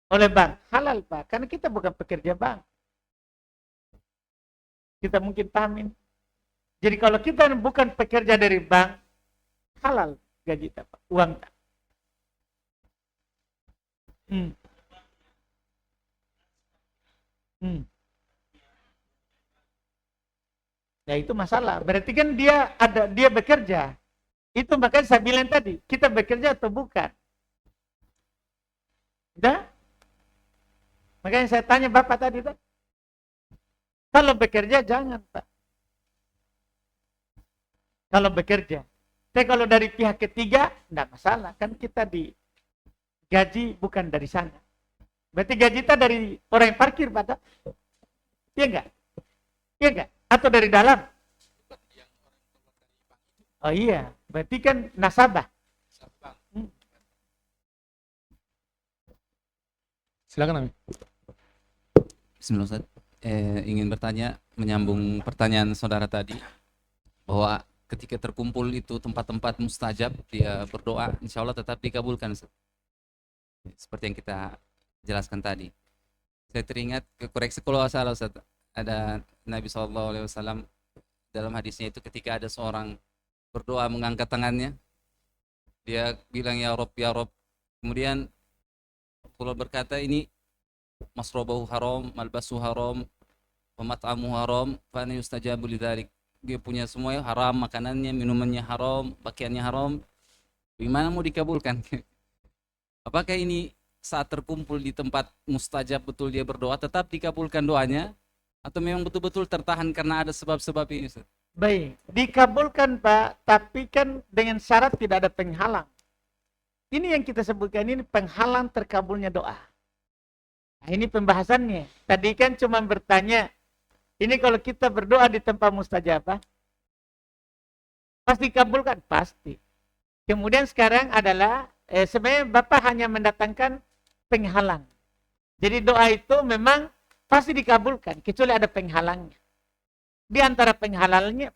oleh bank. Halal, Pak, karena kita bukan pekerja bank. Kita mungkin pahamin. Jadi kalau kita bukan pekerja dari bank, halal gaji kita, Pak, uang tak. Ya itu masalah. Berarti kan dia bekerja. Itu makanya saya bilang tadi, kita bekerja atau bukan. Udah? Makanya saya tanya Bapak tadi, Pak. Kalau bekerja jangan, Pak. Kalau bekerja. Tapi kalau dari pihak ketiga, enggak masalah. Kan kita gaji bukan dari sana. Berarti gaji kita dari orang yang parkir, Pak. Iya enggak? Iya enggak? Atau dari dalam? Oh iya, berarti kan nasabah. Silakan, Ami. Bismillah, Ustaz. Ingin bertanya, menyambung pertanyaan saudara tadi, bahwa ketika terkumpul itu tempat-tempat mustajab, dia berdoa, insya Allah tetap dikabulkan, Ustaz. Seperti yang kita jelaskan tadi. Saya teringat, koreksi kalau salah, Ustaz, ada Nabi SAW dalam hadisnya itu ketika ada seorang berdoa mengangkat tangannya, dia bilang ya Rob, kemudian Rasulullah berkata, ini masrobahu haram, malbasu haram, pemat'amu haram, fa ana yustajabu lidzalik. Dia punya semua haram, makanannya, minumannya haram, pakaiannya haram. Gimana mau dikabulkan? Apakah ini saat terkumpul di tempat mustajab betul dia berdoa tetap dikabulkan doanya, atau memang betul-betul tertahan karena ada sebab-sebab ini, Ustaz? Baik, dikabulkan, Pak, tapi kan dengan syarat tidak ada penghalang. Ini yang kita sebutkan, ini penghalang terkabulnya doa. Nah, ini pembahasannya. Tadi kan cuma bertanya, ini kalau kita berdoa di tempat mustajabah, pasti dikabulkan? Pasti. Kemudian sekarang adalah, sebenarnya Bapak hanya mendatangkan penghalang. Jadi doa itu memang pasti dikabulkan, kecuali ada penghalangnya. Di antara penghalangnya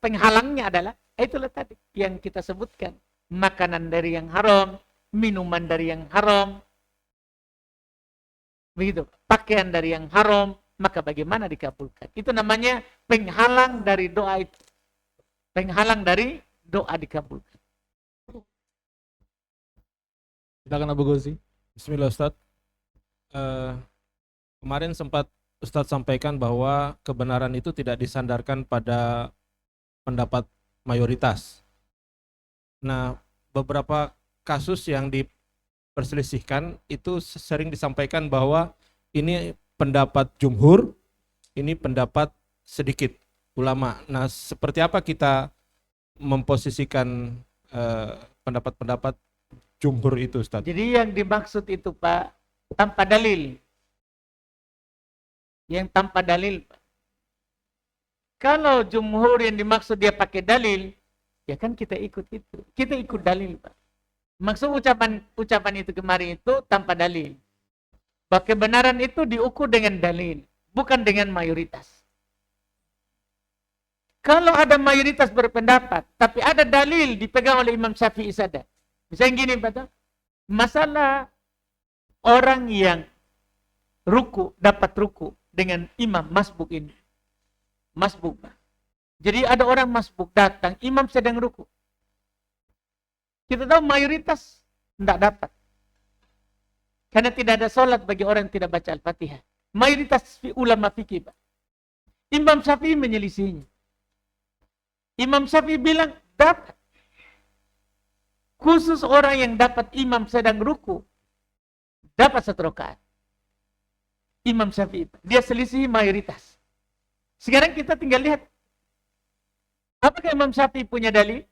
adalah, itulah tadi yang kita sebutkan. Makanan dari yang haram, minuman dari yang haram, begitu, pakaian dari yang haram, maka bagaimana dikabulkan? Itu namanya penghalang dari doa itu. Penghalang dari doa dikabulkan. Silakan Abu Ghazi. Bismillah, Ustaz. Kemarin sempat Ustadz sampaikan bahwa kebenaran itu tidak disandarkan pada pendapat mayoritas. Nah, beberapa kasus yang diperselisihkan itu sering disampaikan bahwa ini pendapat jumhur, ini pendapat sedikit ulama. Nah, seperti apa kita memposisikan pendapat-pendapat jumhur itu, Ustadz? Jadi yang dimaksud itu, Pak, tanpa dalil. Yang tanpa dalil. Kalau jumhur yang dimaksud dia pakai dalil, ya kan kita ikut itu. Kita ikut dalil, Pak. Maksud ucapan itu kemarin itu tanpa dalil. Bahwa kebenaran itu diukur dengan dalil, bukan dengan mayoritas. Kalau ada mayoritas berpendapat, tapi ada dalil dipegang oleh Imam Syafi'i saja. Misalnya gini, Pak. Masalah orang yang dapat ruku dengan imam masbuk ini. Masbuk. Jadi ada orang masbuk datang, imam sedang ruku. Kita tahu mayoritas tidak dapat. Karena tidak ada sholat bagi orang yang tidak baca Al-Fatihah. Mayoritas ulama fikih, Pak. Imam Syafi'i menyelisihinya. Imam Syafi'i bilang dapat. Khusus orang yang dapat imam sedang ruku, dapat 1 rakaat. Imam Syafi'i, dia selisih mayoritas. Sekarang kita tinggal lihat, apakah Imam Syafi'i punya dalil?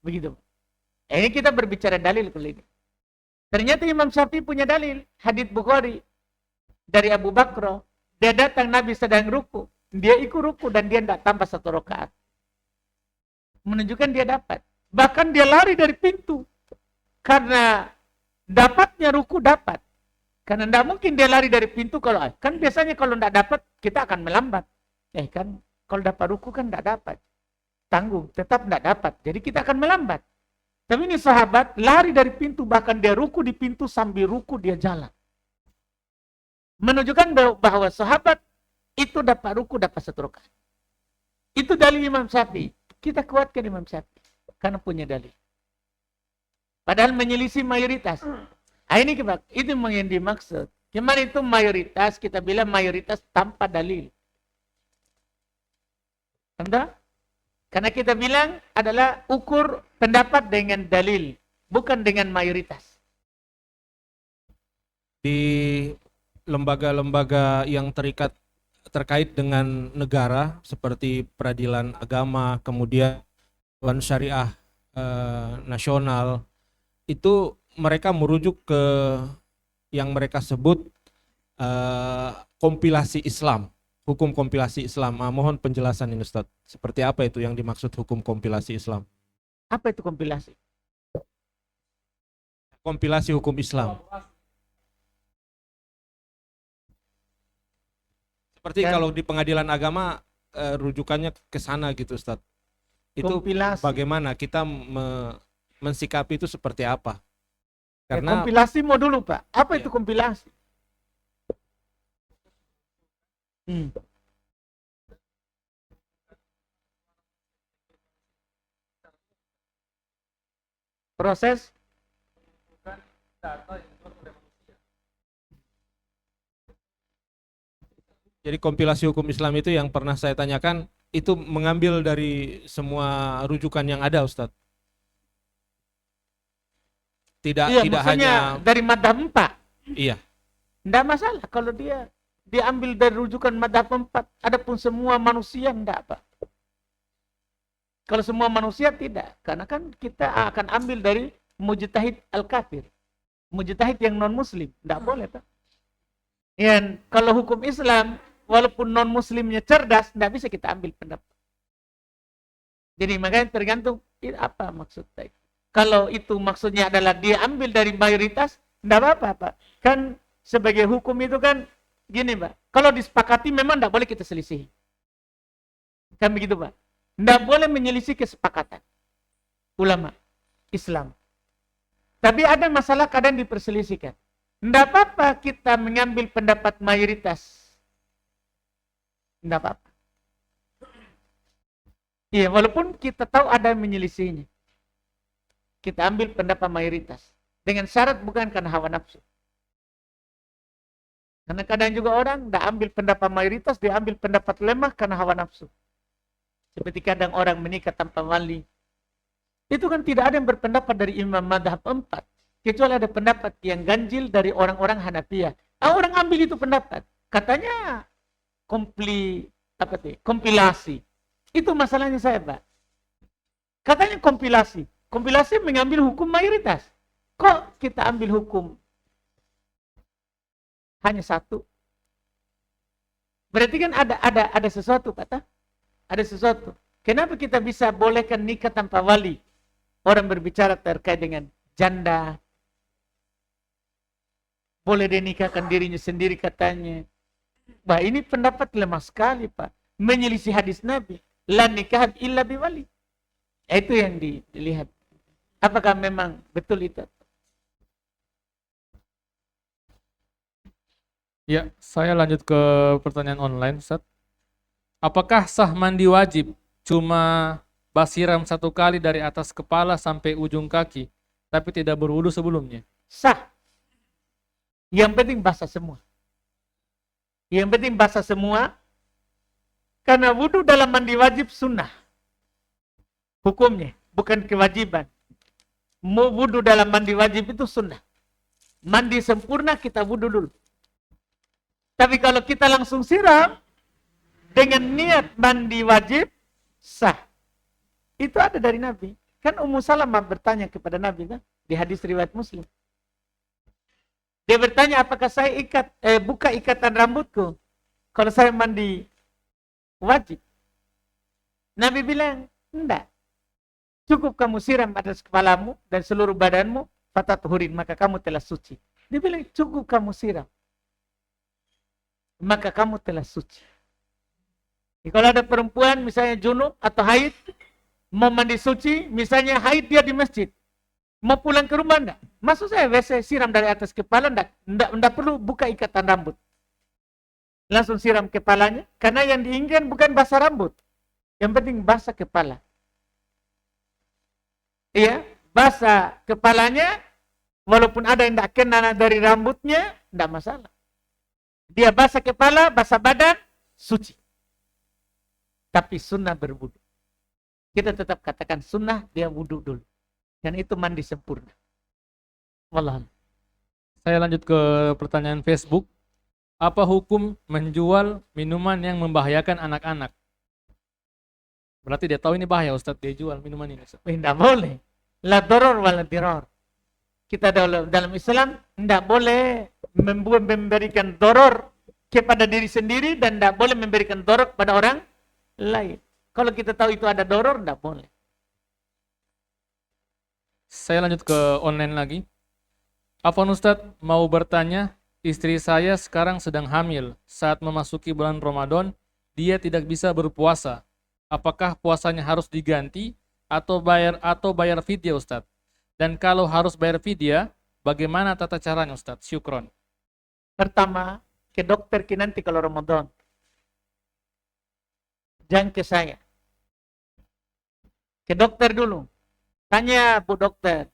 Begitu. Ini kita berbicara dalil kali ini. Ternyata Imam Syafi'i punya dalil. Hadits Bukhari dari Abu Bakr. Dia datang, Nabi sedang ruku. Dia ikut ruku dan dia tidak tambah 1 rakaat. Menunjukkan dia dapat. Bahkan dia lari dari pintu. Karena dapatnya ruku dapat. Karena tidak mungkin dia lari dari pintu kalau kan biasanya kalau tidak dapat kita akan melambat. Kan kalau dapat ruku kan tidak dapat. Tanggung, tetap tidak dapat. Jadi kita akan melambat. Tapi ini sahabat lari dari pintu, bahkan dia ruku di pintu sambil ruku dia jalan. Menunjukkan bahwa sahabat itu dapat ruku, dapat 1 rakaat. Itu dalil Imam Syafi'i. Kita kuatkan Imam Syafi'i karena punya dalil. Padahal menyelisih mayoritas. Ini itu yang dimaksud. Kemarin itu mayoritas, kita bilang mayoritas tanpa dalil. Anda? Karena kita bilang adalah ukur pendapat dengan dalil, bukan dengan mayoritas. Di lembaga-lembaga yang terkait dengan negara seperti peradilan agama, kemudian syariah nasional, itu mereka merujuk ke yang mereka sebut kompilasi Islam. Hukum kompilasi Islam. Mohon penjelasan ini Ustaz. Seperti apa itu yang dimaksud hukum kompilasi Islam? Apa itu kompilasi? Kompilasi hukum Islam. Seperti kalau di pengadilan agama rujukannya ke sana gitu Ustaz. Itu kompilasi. Bagaimana kita mensikapi itu seperti apa? Karena kompilasi mau dulu Pak. Apa itu kompilasi? Proses jadi kompilasi hukum Islam itu yang pernah saya tanyakan itu mengambil dari semua rujukan yang ada Ustadz. Tidak hanya dari madhab 4. Iya. Tidak masalah kalau dia diambil dari rujukan madhab 4. Adapun semua manusia tidak Pak. Kalau semua manusia tidak. Karena kan kita akan ambil dari mujtahid al-kafir. Mujtahid yang non-muslim. Tidak boleh Pak. Dan kalau hukum Islam, walaupun non-muslimnya cerdas, tidak bisa kita ambil pendapat. Jadi makanya tergantung apa maksudnya. Kalau itu maksudnya adalah dia ambil dari mayoritas, tidak apa-apa Pak. Kan sebagai hukum itu kan gini Pak. Kalau disepakati memang tidak boleh kita selisih. Kan begitu Pak. Tidak boleh menyelisih kesepakatan ulama Islam. Tapi ada masalah kadang diperselisihkan. Tidak apa-apa kita mengambil pendapat mayoritas. Tidak apa-apa. Iya, walaupun kita tahu ada yang menyelisihinya. Kita ambil pendapat mayoritas. Dengan syarat bukan karena hawa nafsu. Karena kadang juga orang tidak ambil pendapat mayoritas, dia ambil pendapat lemah karena hawa nafsu. Seperti kadang orang menikah tanpa wali. Itu kan tidak ada yang berpendapat dari imam madhab 4. Kecuali ada pendapat yang ganjil dari orang-orang Hanafiyah. Orang ambil itu pendapat. Katanya kompilasi. Itu masalahnya saya Pak. Katanya kompilasi. Kompilasi mengambil hukum mayoritas. Kok kita ambil hukum hanya satu? Berarti kan ada sesuatu Pak. Ada sesuatu. Kenapa kita bisa bolehkan nikah tanpa wali? Orang berbicara terkait dengan janda. Boleh dia nikahkan dirinya sendiri katanya. Bah ini pendapat lemah sekali Pak. Menyelisih hadis Nabi. La nikah illa biwali. Itu yang dilihat. Apakah memang betul itu? Ya, saya lanjut ke pertanyaan online Ustaz. Apakah sah mandi wajib cuma basiram 1 kali dari atas kepala sampai ujung kaki, tapi tidak berwudu sebelumnya? Sah. Yang penting basah semua. Yang penting basah semua. Karena wudu dalam mandi wajib sunnah. Hukumnya, bukan kewajiban. Wudu dalam mandi wajib itu sunnah. Mandi sempurna kita wudu dulu. Tapi kalau kita langsung siram dengan niat mandi wajib, sah. Itu ada dari Nabi. Kan Ummu Salamah bertanya kepada Nabi kan di hadis riwayat Muslim. Dia bertanya, apakah saya buka ikatan rambutku kalau saya mandi wajib? Nabi bilang, enggak. Cukup kamu siram atas kepalamu dan seluruh badanmu, fatatuhurin, maka kamu telah suci. Dia bilang, cukup kamu siram, maka kamu telah suci. Kalau ada perempuan misalnya junub atau haid, mau mandi suci, misalnya haid dia di masjid, mau pulang ke rumah enggak? Maksud saya WC siram dari atas kepala enggak perlu buka ikatan rambut. Langsung siram kepalanya, karena yang diinginkan bukan basah rambut. Yang penting basah kepala. Iya, basah kepalanya, walaupun ada yang enggak kena dari rambutnya, enggak masalah. Dia basah kepala, basah badan, suci. Tapi sunnah berwudu. Kita tetap katakan sunnah, dia wudu dulu. Dan itu mandi sempurna. Wallahualam. Saya lanjut ke pertanyaan Facebook. Apa hukum menjual minuman yang membahayakan anak-anak? Berarti dia tahu ini bahaya, Ustadz, dia jual minuman ini. Tidak boleh. La doror wala diror. Kita dalam Islam tidak boleh memberikan doror kepada diri sendiri dan tidak boleh memberikan doror kepada orang lain. Kalau kita tahu itu ada doror, tidak boleh. Saya lanjut ke online lagi. Afwan Ustadz, mau bertanya, istri saya sekarang sedang hamil. Saat memasuki bulan Ramadan, dia tidak bisa berpuasa. Apakah puasanya harus diganti atau bayar fidyah, Ustadz? Dan kalau harus bayar fidyah, bagaimana tata caranya, Ustadz? Syukron. Pertama, ke dokter nanti kalau Ramadan. Jangan ke saya. Ke dokter dulu. Tanya Bu dokter,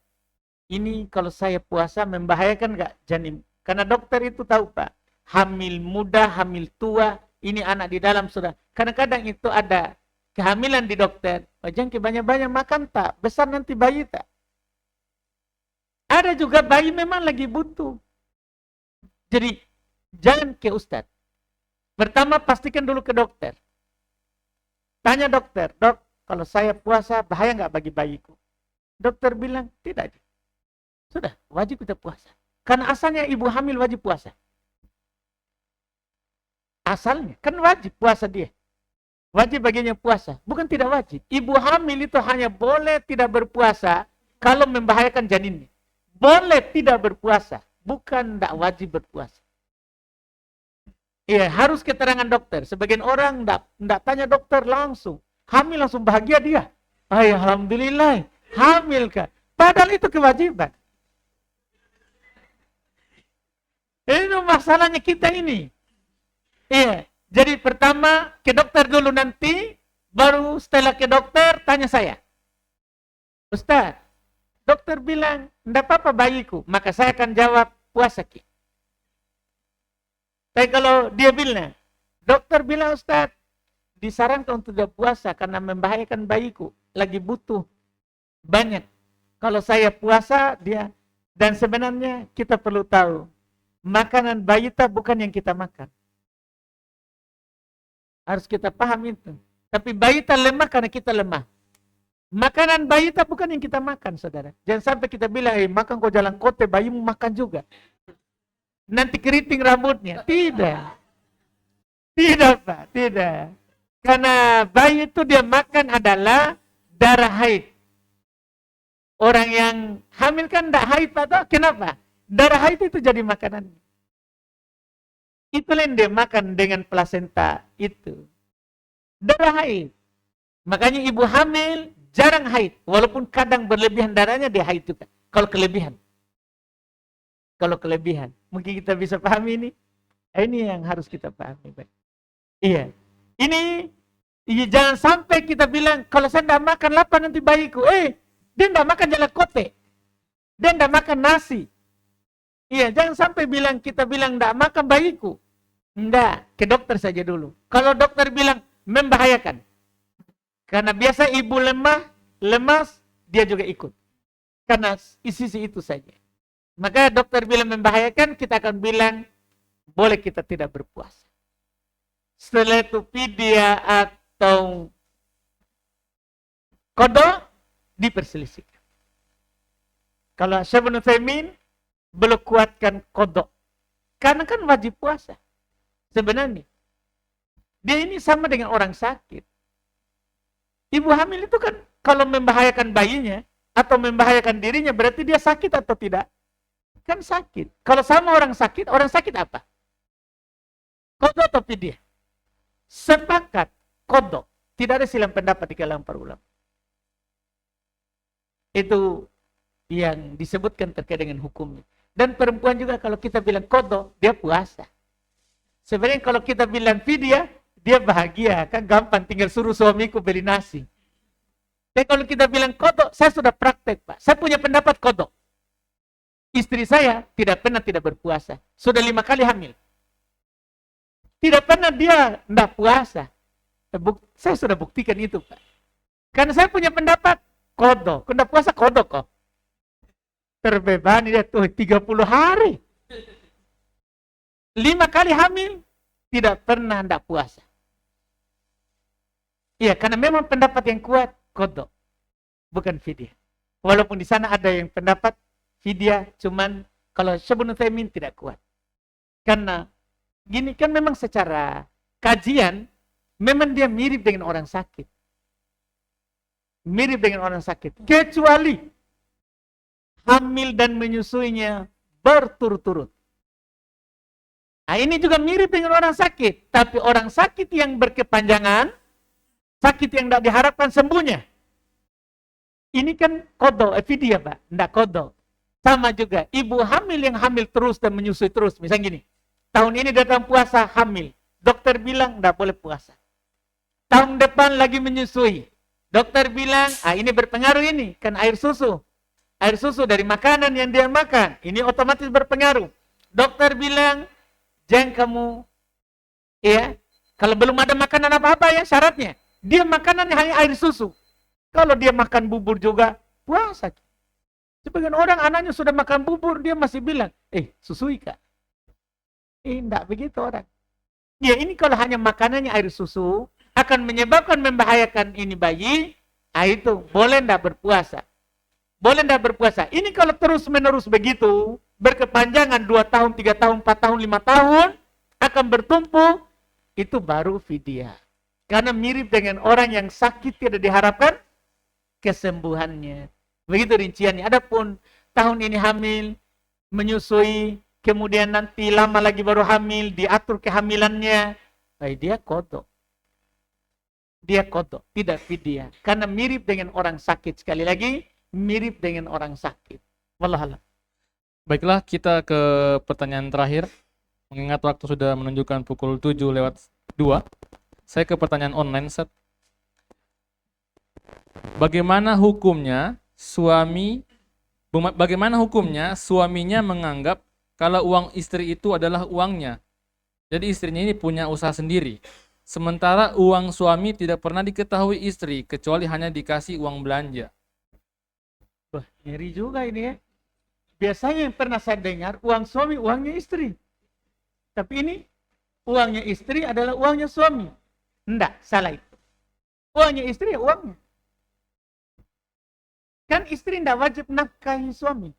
ini kalau saya puasa membahayakan nggak janin? Karena dokter itu tahu Pak, hamil muda, hamil tua, ini anak di dalam sudah. Kadang-kadang itu ada kehamilan di dokter, jangan banyak-banyak makan tak, besar nanti bayi tak. Ada juga bayi memang lagi butuh. Jadi jangan ke ustadz. Pertama pastikan dulu ke dokter. Tanya dokter, dok, kalau saya puasa bahaya nggak bagi bayiku? Dokter bilang tidak. Sudah, wajib kita puasa. Karena asalnya ibu hamil wajib puasa. Asalnya, kan wajib puasa dia. Wajib baginya puasa, bukan tidak wajib. Ibu hamil itu hanya boleh tidak berpuasa kalau membahayakan janinnya. Boleh tidak berpuasa, bukan tidak wajib berpuasa. Iya, harus keterangan dokter. Sebagian orang tidak tanya dokter langsung. Hamil langsung bahagia dia. Alhamdulillah, hamil kan. Padahal itu kewajiban. Ini masalahnya kita ini. Iya. Jadi pertama ke dokter dulu nanti, baru setelah ke dokter tanya saya. Ustaz, dokter bilang, enggak apa-apa bayiku, maka saya akan jawab puasa ki. Tapi kalau dia bilang, dokter bilang Ustaz, disarankan untuk tidak puasa karena membahayakan bayiku, lagi butuh banyak. Kalau saya puasa dia, dan sebenarnya kita perlu tahu, makanan balita bukan yang kita makan. Harus kita paham itu. Tapi balita lemah karena kita lemah. Makanan balita bukan yang kita makan, saudara. Jangan sampai kita bilang, makan kau jalan kote, bayimu makan juga. Nanti keriting rambutnya. Tidak. Tidak, Pak. Tidak. Karena bayi itu dia makan adalah darah haid. Orang yang hamil kan tidak haid, Pak. Kenapa? Darah haid itu jadi makanannya. Itulah yang dia makan dengan plasenta itu. Darah haid. Makanya ibu hamil jarang haid. Walaupun kadang berlebihan darahnya dia haid juga. Kalau kelebihan. Kalau kelebihan. Mungkin kita bisa pahami ini. Ini yang harus kita pahami. Iya. Ini Iya, jangan sampai kita bilang, kalau saya tidak makan lapar nanti bayiku. Dia tidak makan jalakote. Dia tidak makan nasi. Iya, jangan sampai kita bilang tidak makan bayiku. Tidak, ke dokter saja dulu. Kalau dokter bilang membahayakan. Karena biasa ibu lemas, dia juga ikut. Karena isi itu saja. Maka dokter bilang membahayakan, kita akan bilang, boleh kita tidak berpuasa. Setelah itu fidyah atau qada diperselisihkan. Kalau Syekh Ibnu Utsaimin belum kuatkan qada. Karena kan wajib puasa. Sebenarnya dia ini sama dengan orang sakit. Ibu hamil itu kan kalau membahayakan bayinya atau membahayakan dirinya berarti dia sakit atau tidak? Kan sakit. Kalau sama orang sakit apa? Qada atau fidyah? Sepakat qada. Tidak ada silang pendapat di kalangan para ulama. Itu yang disebutkan terkait dengan hukumnya. Dan perempuan juga kalau kita bilang qada, dia puasa. Sebenarnya kalau kita bilang fidyah, dia bahagia, kan gampang tinggal suruh suamiku beli nasi. Tapi kalau kita bilang qada, saya sudah praktek, Pak. Saya punya pendapat qada. Istri saya tidak pernah tidak berpuasa. Sudah 5 kali hamil. Tidak pernah dia tidak puasa. Saya sudah buktikan itu, Pak. Karena saya punya pendapat qada. Kalau tidak puasa qada kok. Terbebani dia tuh 30 hari. 5 kali hamil, tidak pernah tidak puasa. Iya, karena memang pendapat yang kuat qada, bukan fidyah. Walaupun di sana ada yang pendapat fidyah, cuman kalau Syekh Ibnu Utsaimin tidak kuat. Karena gini kan memang secara kajian memang dia mirip dengan orang sakit. Mirip dengan orang sakit. Kecuali hamil dan menyusuinya berturut-turut. Nah, ini juga mirip dengan orang sakit. Tapi orang sakit yang berkepanjangan, sakit yang tidak diharapkan sembuhnya. Ini kan qada, fidyah, Pak. Tidak qada. Sama juga, ibu hamil yang hamil terus dan menyusui terus. Misalnya gini, tahun ini datang puasa, hamil. Dokter bilang, tidak boleh puasa. Tahun depan lagi menyusui. Dokter bilang, ini berpengaruh ini. Kan air susu. Air susu dari makanan yang dia makan. Ini otomatis berpengaruh. Dokter bilang, jangan kamu, kalau belum ada makanan apa-apa ya syaratnya. Dia makanannya hanya air susu. Kalau dia makan bubur juga, puasa. Sebagian orang anaknya sudah makan bubur, dia masih bilang, susui Kak. Tidak begitu orang. Ya ini kalau hanya makanannya air susu, akan menyebabkan membahayakan ini bayi, itu boleh tidak berpuasa. Boleh tidak berpuasa. Ini kalau terus-menerus begitu, berkepanjangan 2 tahun, 3 tahun, 4 tahun, 5 tahun, akan bertumpuk, itu baru fidyah. Karena mirip dengan orang yang sakit tidak diharapkan kesembuhannya. Begitu rinciannya. Adapun tahun ini hamil, menyusui, kemudian nanti lama lagi baru hamil, diatur kehamilannya, dia qada. Dia qada, tidak fidyah. Karena mirip dengan orang sakit. Sekali lagi, mirip dengan orang sakit. Wallahualam. Baiklah, kita ke pertanyaan terakhir. Mengingat waktu sudah menunjukkan pukul 7:02. Saya ke pertanyaan online, Ustaz. Bagaimana hukumnya suaminya menganggap kalau uang istri itu adalah uangnya? Jadi istrinya ini punya usaha sendiri. Sementara uang suami tidak pernah diketahui istri, kecuali hanya dikasih uang belanja. Wah, ngeri juga ini ya. Biasanya yang pernah saya dengar, uang suami, uangnya istri. Tapi ini, uangnya istri adalah uangnya suami. Enggak, salah itu. Uangnya istri ya uangnya. Kan istri tidak wajib nafkahi suami.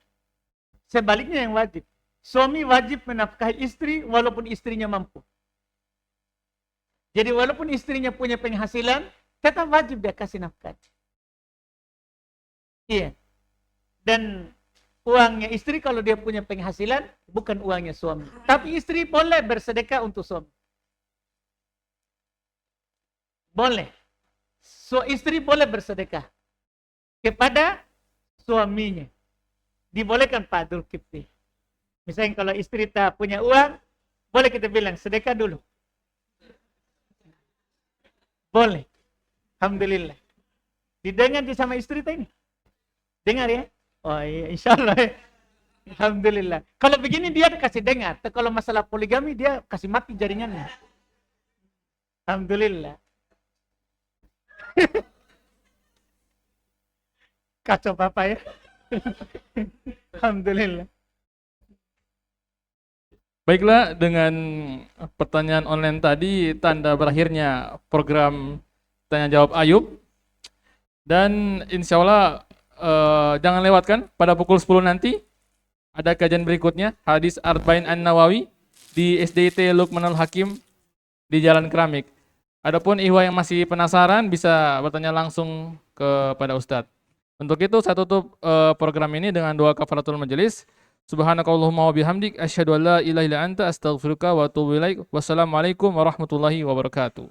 Sebaliknya yang wajib. Suami wajib menafkahi istri walaupun istrinya mampu. Jadi walaupun istrinya punya penghasilan, tetap wajib dia kasih nafkah. Iya. Dan uangnya istri kalau dia punya penghasilan, bukan uangnya suami. Tapi istri boleh bersedekah untuk suami. Boleh. Istri boleh bersedekah kepada suaminya. Dibolehkan Pak Dzulkifli. Misalnya kalau istri tak punya uang, boleh kita bilang sedekah dulu. Boleh. Alhamdulillah. Didengar di sama istri tadi? Dengar ya? Oh iya, insya Allah ya. Alhamdulillah. Kalau begini dia kasih dengar. Kalau masalah poligami dia kasih mati jaringannya. Alhamdulillah. Kacau papa ya. Alhamdulillah. Baiklah, dengan pertanyaan online tadi tanda berakhirnya program tanya jawab Ayub. Dan insya Allah jangan lewatkan pada pukul 10 nanti ada kajian berikutnya hadis Arba'in An-Nawawi di SDIT Luqmanul Hakim di Jalan Keramik. Adapun ihwa yang masih penasaran bisa bertanya langsung kepada Ustadz. Untuk itu saya tutup program ini dengan doa kafaratul majelis. Subhanakallahumma wa bihamdik asyhadu an la ilaha illa anta astaghfiruka wa atubu ilaik. Wassalamualaikum warahmatullahi wabarakatuh.